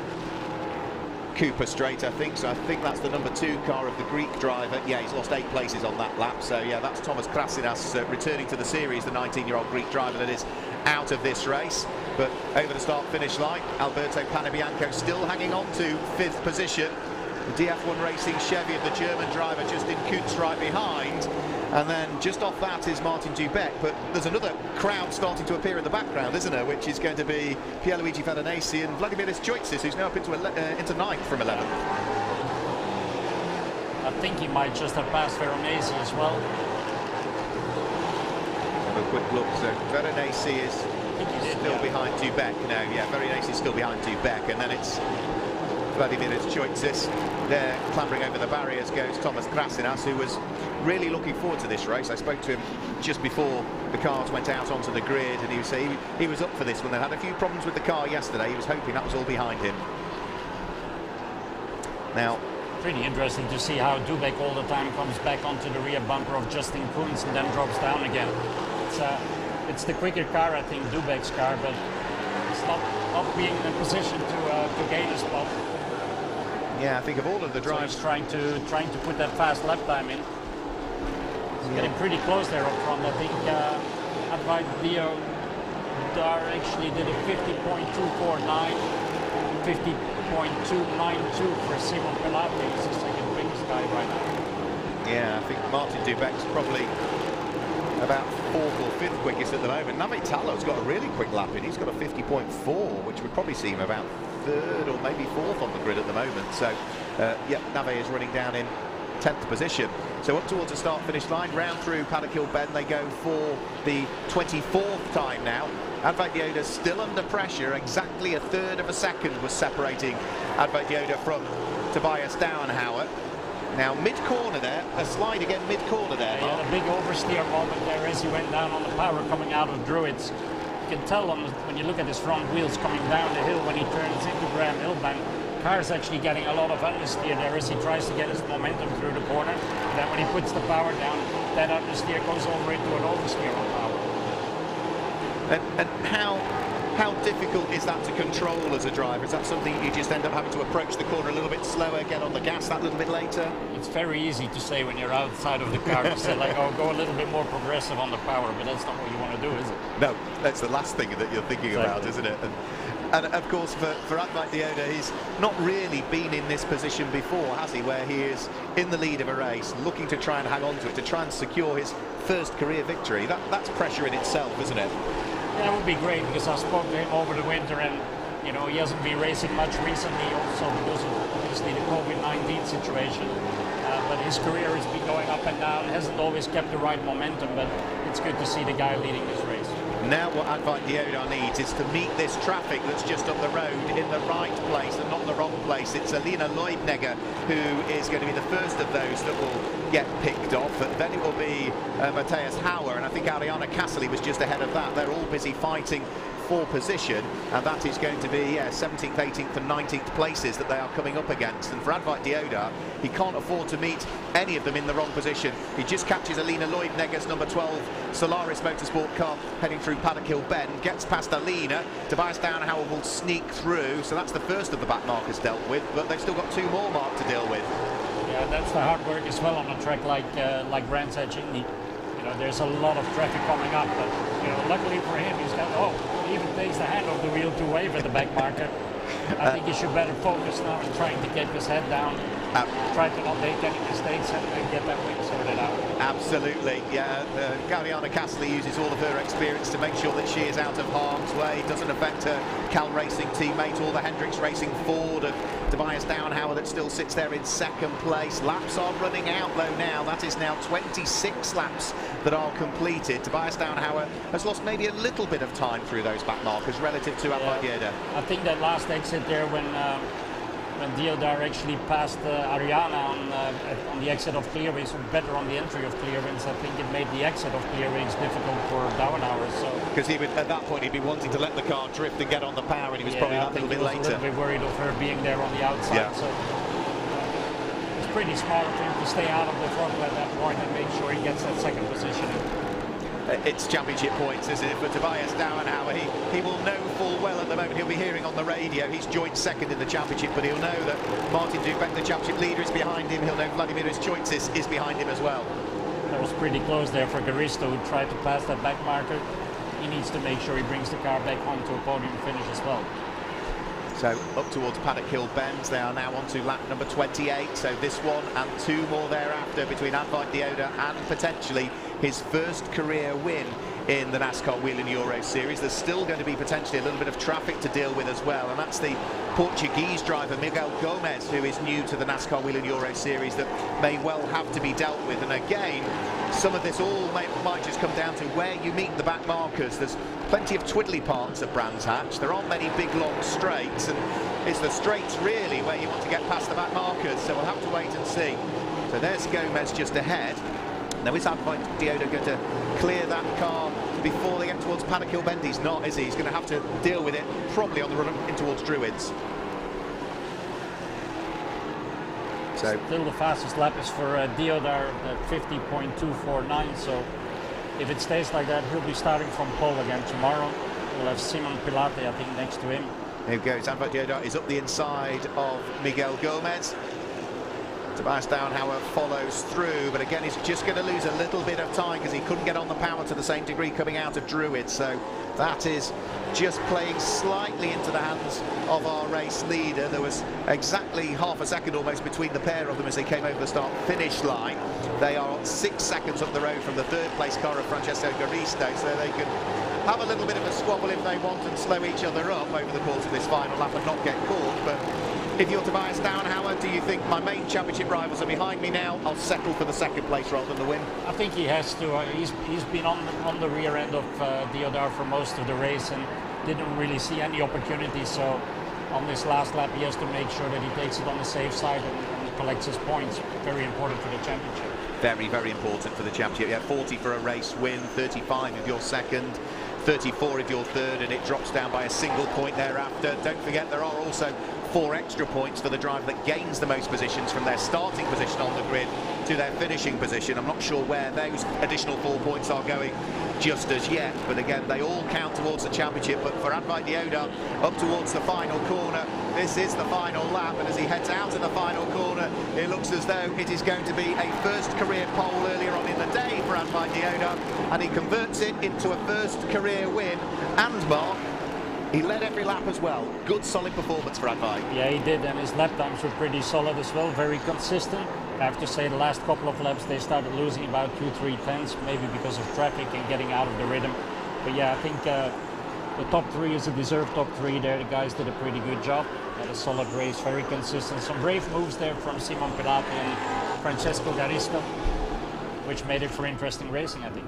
Cooper straight, I think. So I think that's the number 2 car of the Greek driver. Yeah, he's lost 8 places on that lap. So yeah, that's Thomas Krasinas returning to the series, the 19-year-old Greek driver that is out of this race. But over the start-finish line, Alberto Panebianco still hanging on to 5th position. The DF1 Racing Chevy of the German driver Justin Kuntz right behind. And then just off that is Martin Dubeck, but there's another crowd starting to appear in the background, isn't there, which is going to be Pierluigi Veronese and Vladimir Choitsis, who's now up into 9th from 11th. I think he might just have passed Veronese as well. Have a quick look, so Veronese is still behind Dubeck. No, yeah, Veronese is still behind Dubeck, and then it's Vladimir Choitsis. There, clambering over the barriers goes Thomas Krasinas, who was really looking forward to this race. I spoke to him just before the cars went out onto the grid, and he was saying he was up for this one. They had a few problems with the car yesterday. He was hoping that was all behind him. Now, pretty interesting to see how Dubeck all the time comes back onto the rear bumper of Justin Kuntz and then drops down again. It's the quicker car, I think, Dubeck's car, but it's not being in a position to gain a spot. Yeah, I think of all of the So drives. he's trying to put that fast lap time in. He's getting pretty close there up front. I think Advait Deodar actually did a 50.249, 50.292 for Simon Pilates. He's the second quickest guy right now. Yeah, I think Martin Dubec's probably about 4th or 5th quickest at the moment. Nave Talo's got a really quick lap in. He's got a 50.4, which would probably see him about 3rd or maybe 4th on the grid at the moment. So, yeah, Nave is running down in 10th position. So up towards the start-finish line, round through Paddock Bend, they go for the 24th time now. Advait Deodar still under pressure. Exactly a 1/3 of a second was separating Advait Deodar from Tobias Dauenhauer. Now mid-corner there, a slide again mid-corner there. He had a big oversteer moment there as he went down on the power coming out of Druids. You can tell when you look at his front wheels coming down the hill when he turns into Graham Hillbank. Car's actually getting a lot of understeer there as he tries to get his momentum through the corner. And then when he puts the power down, that understeer goes over into an oversteer on power. And how difficult is that to control as a driver? Is that something you just end up having to approach the corner a little bit slower, get on the gas that little bit later? It's very easy to say when you're outside of the car to say like, oh, go a little bit more progressive on the power, but that's not what you want to do, is it? No, that's the last thing that you're thinking about, isn't it? And of course, for Advait Deodar, he's not really been in this position before, has he? Where he is in the lead of a race, looking to try and hang on to it, to try and secure his first career victory. That's pressure in itself, isn't it? That would be great, because I spoke to him over the winter, and you know, he hasn't been racing much recently, also because of obviously the COVID-19 situation. But his career has been going up and down, hasn't always kept the right momentum, but it's good to see the guy leading this race. Now what Advait Deodar needs is to meet this traffic that's just up the road in the right place and not the wrong place. It's Alina Leubnegger who is going to be the first of those that will get picked off. Then it will be Matthias Hauer, and I think Ariana Cassidy was just ahead of that. They're all busy fighting for position, and that is going to be 17th, 18th and 19th places that they are coming up against. And for Advait Deodar, he can't afford to meet any of them in the wrong position. He just catches Alina Leubnegger's number 12 Solaris Motorsport car heading through Paddock Hill Bend, gets past Alina. Tobias Dauenhauer will sneak through, so that's the first of the back markers dealt with, but they've still got 2 more marked to deal with. Yeah, that's the hard work as well on a track like Brands Hatch Indy. You know, there's a lot of traffic coming up, but you know, luckily for him, he's got he even takes the hand off the wheel to wave at the back marker. I think he should better focus now on trying to get his head down, try to not make any mistakes, and get that wing sorted out. Absolutely, yeah. Ariana Cassidy uses all of her experience to make sure that she is out of harm's way. It doesn't affect her Cal Racing teammate or the Hendricks Racing Ford of Tobias Dauenhauer that still sits there in 2nd place. Laps are running out though now. That is now 26 laps that are completed. Tobias Dauenhauer has lost maybe a little bit of time through those back markers relative to Advait Deodar. I think that last exit there when Deodar actually passed Ariana on the exit of Clearways, or better on the entry of Clearways, I think it made the exit of Clearways difficult for Dauenhauer. So because he would, at that point, he'd be wanting to let the car drift and get on the power, and he was probably that little bit later. I was a little bit worried of her being there on the outside. So it's pretty smart of him to stay out of the front at that point and make sure he gets that 2nd position. It's championship points, isn't it? For Tobias Dauenhauer, he will know full well at the moment. He'll be hearing on the radio he's joint 2nd in the championship, but he'll know that Martin Dubec, the championship leader, is behind him. He'll know Vladimir Choitzis is behind him as well. That was pretty close there for Garisto, who tried to pass that back marker. He needs to make sure he brings the car back home to a podium finish as well. So up towards Paddock Hill Bend, they are now on to lap number 28. So this one and 2 more thereafter between Advait Deodar and potentially his first career win in the NASCAR Whelen Euro Series. There's still going to be potentially a little bit of traffic to deal with as well, and that's the Portuguese driver Miguel Gomez, who is new to the NASCAR Whelen Euro Series, that may well have to be dealt with. And again, some of this all might just come down to where you meet the back markers. There's plenty of twiddly parts at Brands Hatch. There aren't many big long straights, and it's the straights really where you want to get past the back markers, so we'll have to wait and see. So there's Gomez just ahead. Now is Advait Deodar going to clear that car before they get towards Paddock Hill Bend? He's not, is he? He's going to have to deal with it probably on the run in towards Druids. So still the fastest lap is for Deodar at 50.249, so if it stays like that, he'll be starting from pole again tomorrow. We'll have Simon Pilate, I think, next to him. Here goes Advait Deodat, is up the inside of Miguel Gomez. Tobias Downhauer follows through, but again he's just going to lose a little bit of time because he couldn't get on the power to the same degree coming out of Druid, so that is just playing slightly into the hands of our race leader. There was exactly half a second almost between the pair of them as they came over the start-finish line. They are 6 seconds up the road from the third place car of Francesco Garisto, so they can have a little bit of a squabble if they want and slow each other up over the course of this final lap and not get caught. But if you're Tobias Downhauer, do you think my main championship rivals are behind me now? I'll settle for the second place rather than the win. I think he has to. He's been on the rear end of Deodat for most of the race and didn't really see any opportunities. So on this last lap, he has to make sure that he takes it on the safe side and collects his points. Very important for the championship. Very, very important for the championship. Yeah, 40 for a race win, 35 if you're second, 34 if you're third, and it drops down by a single point thereafter. Don't forget there are also 4 extra points for the driver that gains the most positions from their starting position on the grid to their finishing position. I'm not sure where those additional 4 points are going just as yet, but again they all count towards the championship. But for Advait Deodat, up towards the final corner, this is the final lap, and as he heads out of the final corner, it looks as though it is going to be a first career pole earlier on in the day for Advait Deodat, and he converts it into a first career win. And Mark, he led every lap as well. Good solid performance for Advait. Yeah, he did, and his lap times were pretty solid as well, very consistent. I have to say the last couple of laps they started losing about 2-3 tenths, maybe because of traffic and getting out of the rhythm. But yeah, I think the top 3 is a deserved top 3 there. The guys did a pretty good job. Had a solid race, very consistent. Some brave moves there from Simon Pilato and Francesco Garisto, which made it for interesting racing, I think.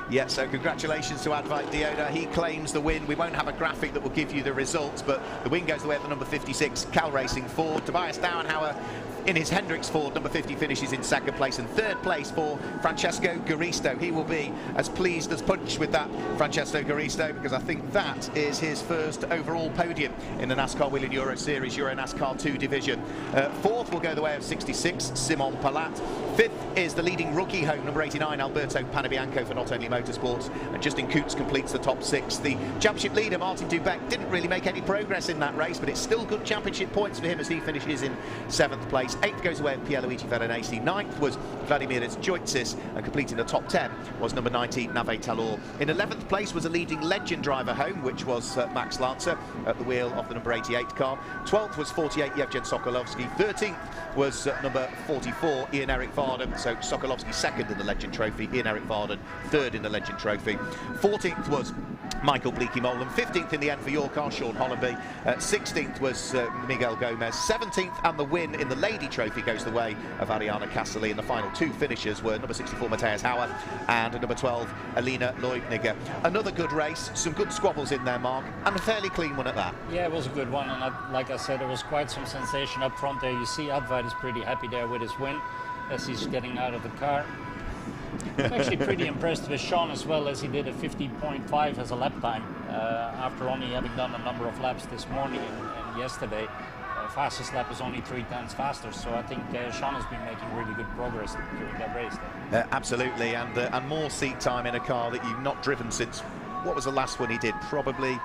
Yeah, so congratulations to Advait Deodat. He claims the win. We won't have a graphic that will give you the results, but the win goes the way of the number 56 Cal Racing Ford. Tobias Downhauer in his Hendricks Ford, number 50, finishes in second place, and third place for Francesco Garisto. He will be as pleased as punch with that, Francesco Garisto, because I think that is his first overall podium in the NASCAR Whelen Euro Series, EuroNASCAR 2 division. Fourth will go the way of 66, Simon Pilato. Fifth is the leading rookie home, number 89, Alberto Panabianco for Not Only Motorsports, and Justin Coots completes the top 6. The championship leader, Martin Dubeck, didn't really make any progress in that race, but it's still good championship points for him as he finishes in 7th place. 8th goes away with Pierluigi Veronese. 9th was Vladimir Joitsis, and completing the top 10 was number 19, Nave Talor. In 11th place was a leading legend driver home, which was Max Lancer at the wheel of the number 88 car. 12th was 48, Yevgen Sokolovsky. 13th was number 44, Ian-Eric Varden. So Sokolovsky second in the Legend Trophy, Ian-Eric Varden third in the Legend Trophy. 14th was Michael Bleekie-Molen. 15th in the end for your car, Sean Hollenby. 16th was Miguel Gomez. 17th, and the win in the Lady Trophy goes the way of Ariana Cassely. And the final 2 finishers were number 64 Matthias Hauer and number 12 Alina Leubniger. Another good race, some good squabbles in there, Mark, and a fairly clean one at that. Yeah, it was a good one, and like I said, there was quite some sensation up front there. You see Advait is pretty happy there with his win as he's getting out of the car. I'm actually pretty impressed with Sean as well, as he did a 50.5 as a lap time after only having done a number of laps this morning and yesterday. Fastest lap is only 3 tenths faster, so I think Sean has been making really good progress during that race. Absolutely, and more seat time in a car that you've not driven since, what was the last one he did? Probably,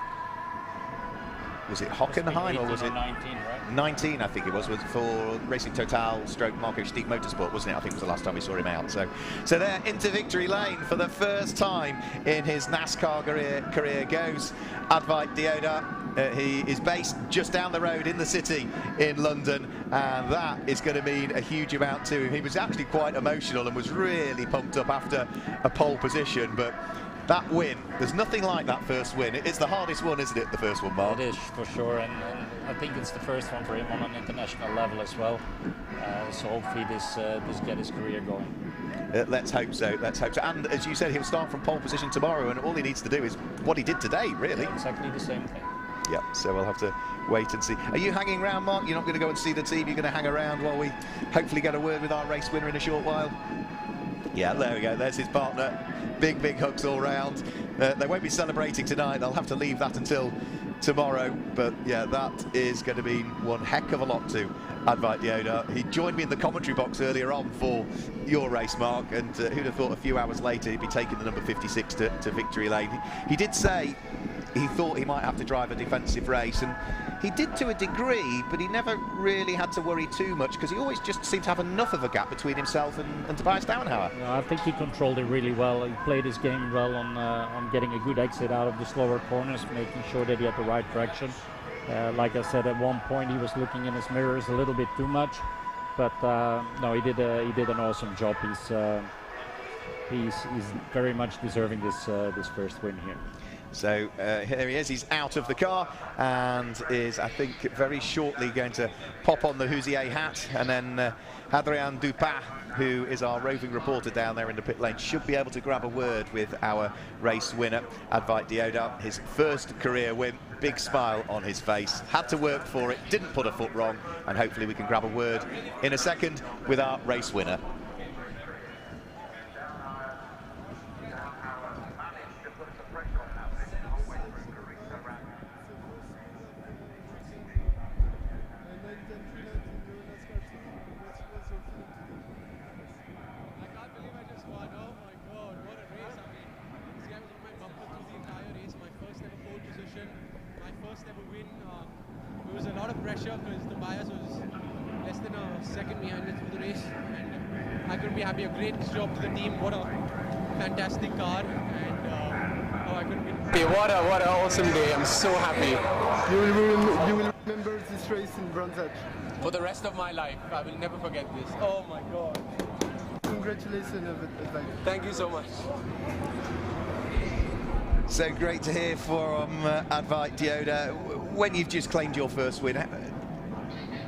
was it Hockenheim or was it 19, right? 19, I think it was for Racing Total stroke Marco Stick Motorsport, wasn't it? I think it was the last time we saw him out. So there into victory lane for the first time in his NASCAR career goes Advait Deodat. He is based just down the road in the city in London, and that is going to mean a huge amount to him. He was actually quite emotional and was really pumped up after a pole position, but that win, there's nothing like that first win. It's the hardest one, isn't it, the first one, Mark? It is, for sure, and I think it's the first one for him on an international level as well. So hopefully this get his career going. Let's hope so, let's hope so. And as you said, he'll start from pole position tomorrow, and all he needs to do is what he did today, really. Yeah, exactly the same thing. Yeah, so we'll have to wait and see. Are you hanging around, Mark? You're not going to go and see the team? You're going to hang around while we hopefully get a word with our race winner in a short while? Yeah, there we go. There's his partner. Big hugs all round. They won't be celebrating tonight. They'll have to leave that until tomorrow. But yeah, that is going to be one heck of a lot to Advait Deodat. He joined me in the commentary box earlier on for your race, Mark, and who'd have thought a few hours later he'd be taking the number 56 to victory lane. He did say he thought he might have to drive a defensive race, and he did to a degree, but he never really had to worry too much because he always just seemed to have enough of a gap between himself and Tobias Dauenhauer. No, I think he controlled it really well. He played his game well on getting a good exit out of the slower corners, making sure that he had the right traction. Like I said, at one point he was looking in his mirrors a little bit too much, but no, he did an awesome job. He's very much deserving this first win here. So here he is, he's out of the car and is, I think, very shortly going to pop on the Hoosier hat, and then Adrien Dupin, who is our roving reporter down there in the pit lane, should be able to grab a word with our race winner, Advait Dioda. His first career win, big smile on his face, had to work for it, didn't put a foot wrong, and hopefully we can grab a word in a second with our race winner. There was a lot of pressure because Tobias was less than a second behind me through the race, and I couldn't be happy. A great job to the team. What a fantastic car, and I couldn't be. Hey, what an awesome day! I'm so happy. You will remember this race in Brands Hatch For the rest of my life, I will never forget this. Oh my God! Congratulations, Advait. Thank you so much. So great to hear from Advait Dioda. When you've just claimed your first win,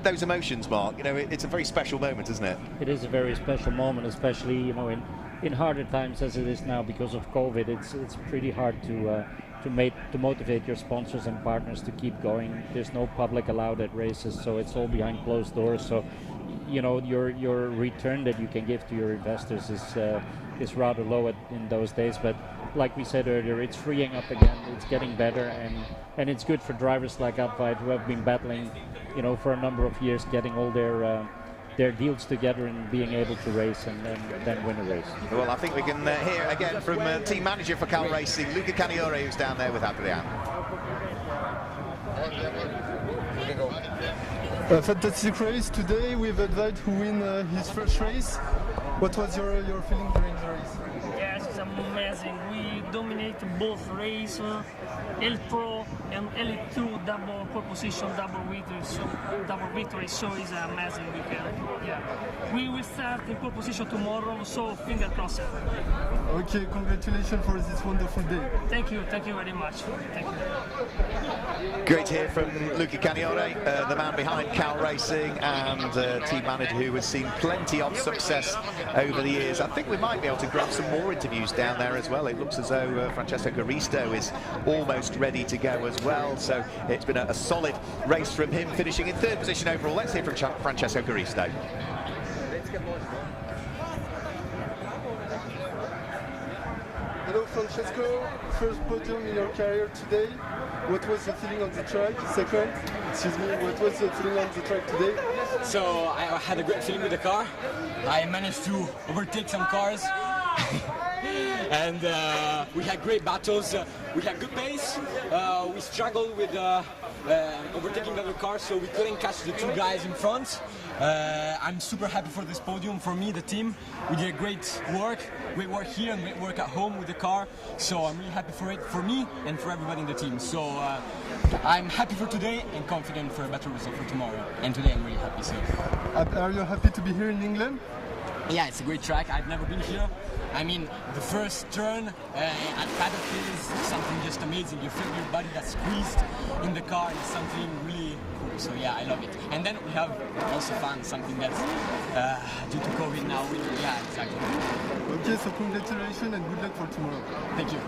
those emotions, Mark, you know, it's a very special moment, isn't it? It is a very special moment, especially, you know, in harder times as it is now because of COVID. It's pretty hard to motivate your sponsors and partners to keep going. There's no public allowed at races, so it's all behind closed doors. So, you know, your return that you can give to your investors is rather low in those days. But like we said earlier, it's freeing up again. It's getting better, and it's good for drivers like Advait who have been battling, you know, for a number of years, getting all their deals together and being able to race and then win a race. Well, I think we can hear again from team manager for Cal Racing, Luca Caniore, who's down there with Adrien. A fantastic race today with Advait who win his first race. What was your feeling during the race? Yes, it's amazing. We dominate both race, L-Pro and L2 double pole position, double victory. So it's an amazing weekend. Yeah, we will start in pole position tomorrow. So finger crossed. Okay, congratulations for this wonderful day. Thank you very much. Thank you. Great to hear from Luca Caniore, the man behind Cal Racing and team manager who has seen plenty of success over the years. I think we might be able to grab some more interviews down there as well. It looks as though Francesco Garisto is almost ready to go as well. So it's been a solid race from him, finishing in third position overall. Let's hear from Francesco Garisto. Hello Francesco, first podium in your career today. What was the feeling on the track? Second, excuse me, what was the feeling on the track today? So I had a great feeling with the car. I managed to overtake some cars. And we had great battles. We had good pace. We struggled with overtaking the other cars, so we couldn't catch the two guys in front. I'm super happy for this podium. For me, the team, we did great work here and great work at home with the car. So I'm really happy for it, for me and for everybody in the team. So I'm happy for today and confident for a better result for tomorrow. And today I'm really happy. So. Are you happy to be here in England? Yeah, it's a great track. I've never been here. I mean, the first turn at paddock is something just amazing. You feel your body that's squeezed in the car, and it's something really cool. So yeah, I love it. And then we have also fun, something that's due to COVID now. Yeah, exactly. Okay, so congratulations and good luck for tomorrow. Thank you.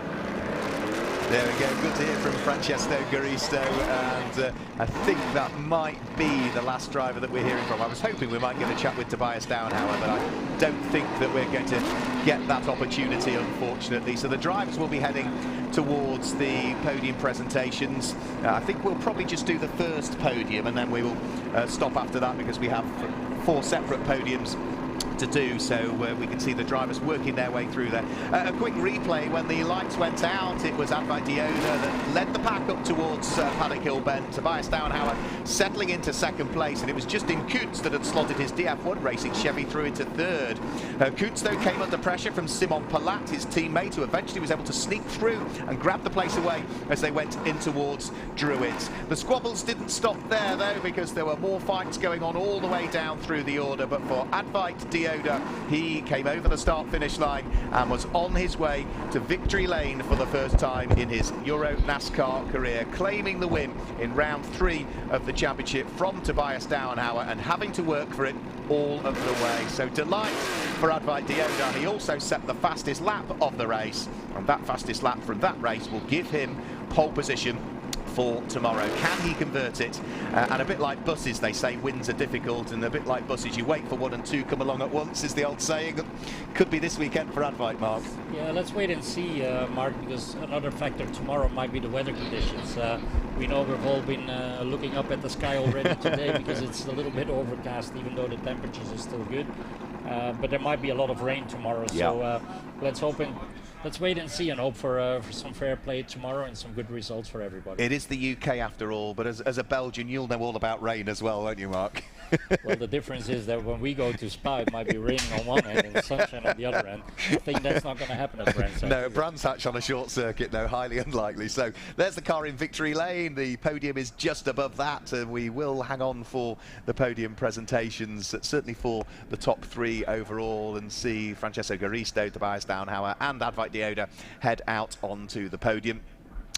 There we go, good to hear from Francesco Garisto, and I think that might be the last driver that we're hearing from. I was hoping we might get a chat with Tobias Dauenhauer, but I don't think that we're going to get that opportunity, unfortunately. So the drivers will be heading towards the podium presentations. I think we'll probably just do the first podium, and then we will stop after that because we have 4 separate podiums to do, so we can see the drivers working their way through there. A quick replay, when the lights went out, it was Advait Dioda that led the pack up towards Paddock Hill Bend. Tobias Downhauer settling into second place, and it was Justin Kuntz that had slotted his DF1 Racing Chevy through into third. Kuntz, though, came under pressure from Simon Palat, his teammate, who eventually was able to sneak through and grab the place away as they went in towards Druids. The squabbles didn't stop there, though, because there were more fights going on all the way down through the order, but for Advait Dioda, he came over the start-finish line and was on his way to victory lane for the first time in his EuroNASCAR career, claiming the win in round 3 of the championship from Tobias Downhauer and having to work for it all of the way. So delight for Advait Dioda. He also set the fastest lap of the race, and that fastest lap from that race will give him pole position for tomorrow. Can he convert it? And a bit like buses, they say wins are difficult, and a bit like buses, you wait for 1 and 2 come along at once, is the old saying. Could be this weekend for Advait, Mark. Yeah, let's wait and see, Mark, because another factor tomorrow might be the weather conditions. We know we've all been looking up at the sky already today because it's a little bit overcast, even though the temperatures are still good. But there might be a lot of rain tomorrow, so let's wait and see and hope for some fair play tomorrow and some good results for everybody. It is the UK after all, but as a Belgian, you'll know all about rain as well, won't you, Mark? Well, the difference is that when we go to Spa, it might be raining on one end and sunshine on the other end. I think that's not going to happen at Brands Hatch. No, Brands Hatch on a short circuit, no, highly unlikely. So there's the car in victory lane. The podium is just above that. We will hang on for the podium presentations, certainly for the top 3 overall, and see Francesco Garisto, Tobias Downhauer and Advait Dioda head out onto the podium.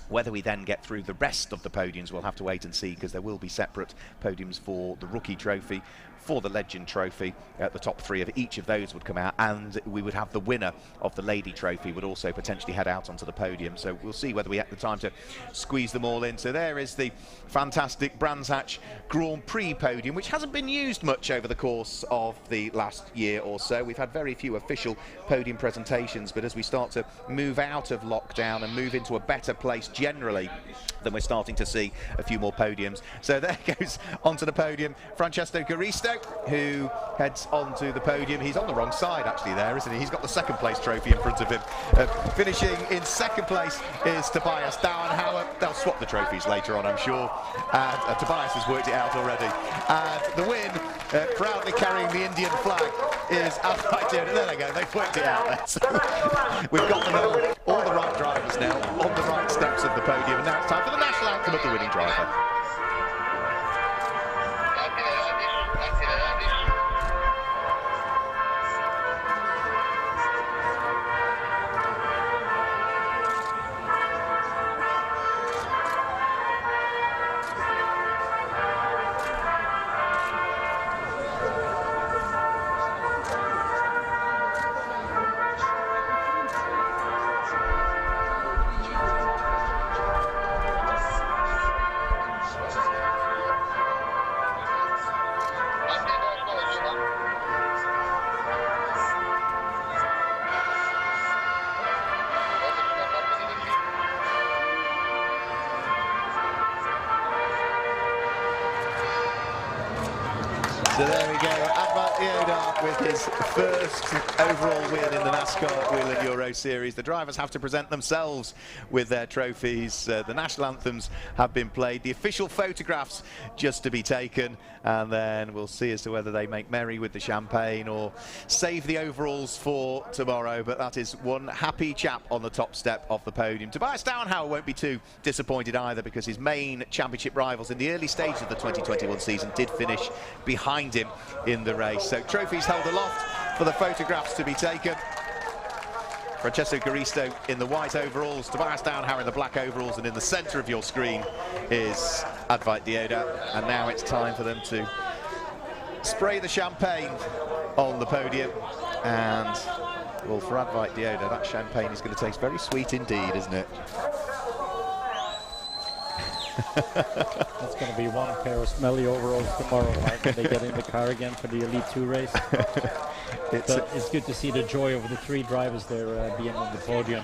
Whether we then get through the rest of the podiums, we'll have to wait and see, because there will be separate podiums for the Rookie Trophy, for the Legend Trophy. The top 3 of each of those would come out, and we would have the winner of the Lady Trophy would also potentially head out onto the podium. So we'll see whether we have the time to squeeze them all in. So there is the fantastic Brands Hatch Grand Prix podium, which hasn't been used much over the course of the last year or so. We've had very few official podium presentations, but as we start to move out of lockdown and move into a better place generally, then we're starting to see a few more podiums. So there goes onto the podium Francesco Garisto, who heads onto the podium. He's on the wrong side actually there, isn't he? He's got the second place trophy in front of him. Finishing in second place is Tobias Downhauer. They'll swap the trophies later on, I'm sure. And Tobias has worked it out already. And the win, proudly carrying the Indian flag, is Advait Dioda. There they go, they've worked it out there. So we've got them all the right drivers now on the right steps of the podium, and now it's time for the national anthem of the winning driver. So there we go, Advait Dioda with his first overall win in the NASCAR Whelen Euro Series. The drivers have to present themselves with their trophies. The national anthems have been played, the official photographs just to be taken, and then we'll see as to whether they make merry with the champagne or save the overalls for tomorrow. But that is one happy chap on the top step of the podium. Tobias Downhauer won't be too disappointed either, because his main championship rivals in the early stages of the 2021 season did finish behind him in the race. So trophies held aloft for the photographs to be taken. Francesco Garisto in the white overalls, Tobias Downhauer in the black overalls, and in the centre of your screen is Advait Dioda. And now it's time for them to spray the champagne on the podium. And, well, for Advait Dioda, that champagne is going to taste very sweet indeed, isn't it? That's going to be one pair of smelly overalls tomorrow, Mark, when they get in the car again for the Elite 2 race. It's good to see the joy of the 3 drivers there being on the podium.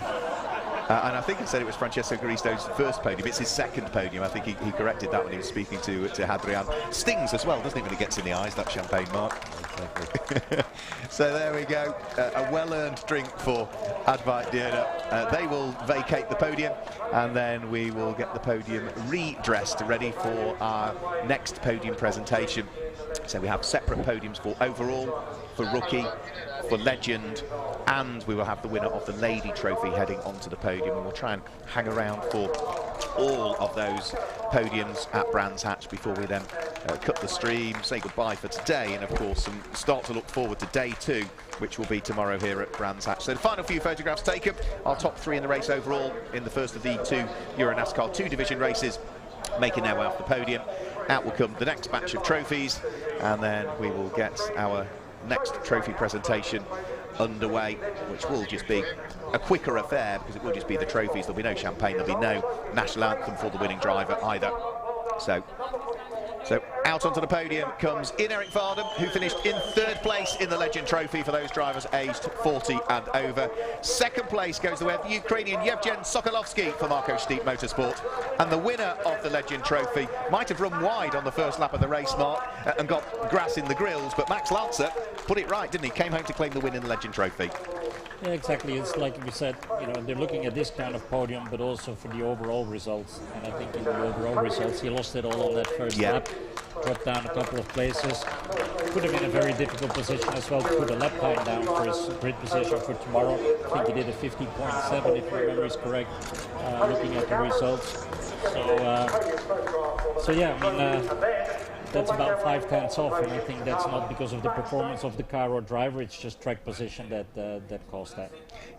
And I think I said it was Francesco Garisto's first podium. It's his second podium. I think he corrected that when he was speaking to Hadrian. Stings as well, doesn't it, when it gets in the eyes, that champagne, Mark? Exactly. So there we go. A well-earned drink for Advait Dioda. They will vacate the podium, and then we will get the podium redressed, ready for our next podium presentation. So we have separate podiums for overall, for rookie, for legend, and we will have the winner of the lady trophy heading onto the podium, and we'll try and hang around for all of those podiums at Brands Hatch before we then cut the stream, say goodbye for today, and of course start to look forward to day 2, which will be tomorrow here at Brands Hatch. So the final few photographs taken, our top 3 in the race overall in the first of the 2 EuroNASCAR 2 division races, making their way off the podium. Out will come the next batch of trophies, and then we will get our next trophy presentation underway, which will just be a quicker affair because it will just be the trophies. There'll be no champagne, there'll be no national anthem for the winning driver either. So out onto the podium comes Eric Vardem, who finished in 3rd place in the Legend Trophy for those drivers aged 40 and over. 2nd place goes the way of the Ukrainian Yevgen Sokolovsky for Marco Steep Motorsport. And the winner of the Legend Trophy might have run wide on the first lap of the race, Mark, and got grass in the grills, but Max Lancer put it right, didn't he? Came home to claim the win in the Legend Trophy. Yeah, exactly. It's like we said, you know, they're looking at this kind of podium, but also for the overall results. And I think in the overall results, he lost it all on that first lap, dropped down a couple of places. Could have been a very difficult position as well to put a lap time down for his grid position for tomorrow. I think he did a 50.7, if my memory is correct, looking at the results. So yeah, I mean, that's about 5/10 off, and I think that's not because of the performance of the car or driver, it's just track position that caused that.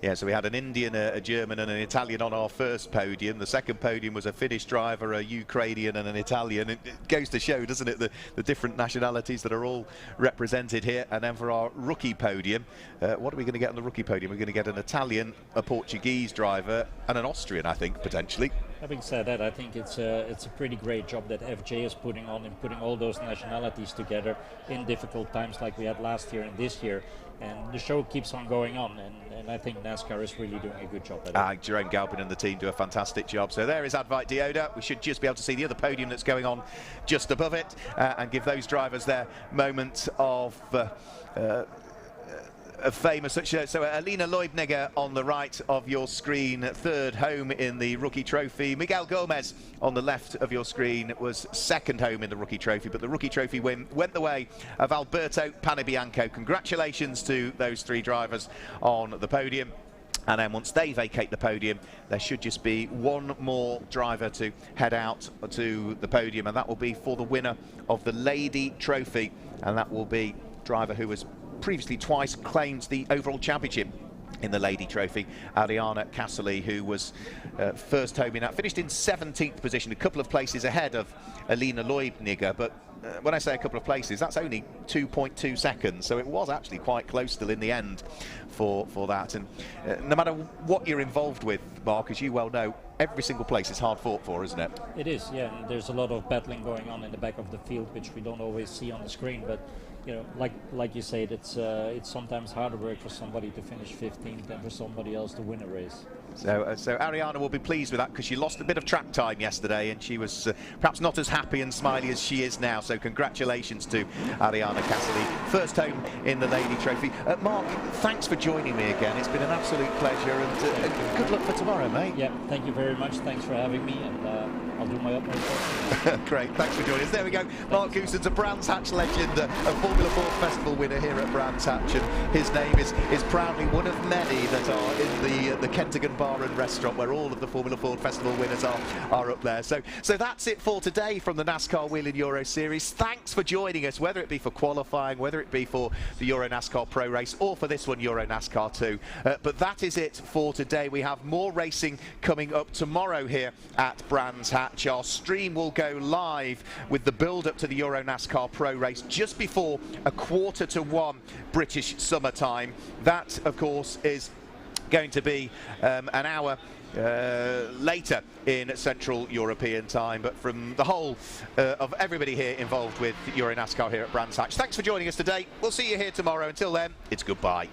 Yeah, so we had an Indian, a German and an Italian on our first podium. The second podium was a Finnish driver, a Ukrainian and an Italian. It goes to show, doesn't it, the different nationalities that are all represented here. And then for our rookie podium, what are we going to get on the rookie podium? We're going to get an Italian, a Portuguese driver and an Austrian, I think, potentially. Having said that, I think it's a pretty great job that FJ is putting on in putting all those nationalities together in difficult times like we had last year and this year. And the show keeps on going on, and I think NASCAR is really doing a good job at it. Jerome Galpin and the team do a fantastic job. So there is Advait Dioda. We should just be able to see the other podium that's going on just above it and give those drivers their moment of famous. So Alina Leubniger on the right of your screen, 3rd home in the rookie trophy. Miguel Gomez on the left of your screen was 2nd home in the rookie trophy, but the rookie trophy win went the way of Alberto Panebianco. Congratulations to those 3 drivers on the podium. And then once they vacate the podium, there should just be one more driver to head out to the podium, and that will be for the winner of the Lady Trophy, and that will be driver who was previously twice claimed the overall championship in the Lady Trophy, Ariana Casserly, who was first home in that, finished in 17th position, a couple of places ahead of Alina Leubniger, but when I say a couple of places, that's only 2.2 seconds, so it was actually quite close still in the end for that. And no matter what you're involved with, Mark, as you well know, every single place is hard fought for, isn't it? It is, yeah, and there's a lot of battling going on in the back of the field, which we don't always see on the screen, but you know, like you said, it's sometimes harder work for somebody to finish 15th than for somebody else to win a race. So Ariana will be pleased with that because she lost a bit of track time yesterday, and she was perhaps not as happy and smiley as she is now. So congratulations to Ariana Casserly, first home in the Lady Trophy. Mark, thanks for joining me again. It's been an absolute pleasure, and good luck for tomorrow, mate. Yeah, thank you very much. Thanks for having me, and I'll do my utmost. Great, thanks for joining us. There we go. Mark Goosens, a Brands Hatch legend, a Formula Ford Festival winner here at Brands Hatch, and his name is proudly one of many that are in the Kentagon Bar and Restaurant, where all of the Formula Ford Festival winners are up there. So that's it for today from the NASCAR Whelen Euro Series. Thanks for joining us, whether it be for qualifying, whether it be for the EuroNASCAR Pro Race, or for this one, EuroNASCAR 2. But that is it for today. We have more racing coming up tomorrow here at Brands Hatch. Our stream will go live with the build-up to the EuroNASCAR Pro Race just before 1:45 British summertime. That, of course, is going to be an hour later in Central European time, but from the whole of everybody here involved with EuroNASCAR here at Brands Hatch, thanks for joining us today. We'll see you here tomorrow. Until then, it's goodbye.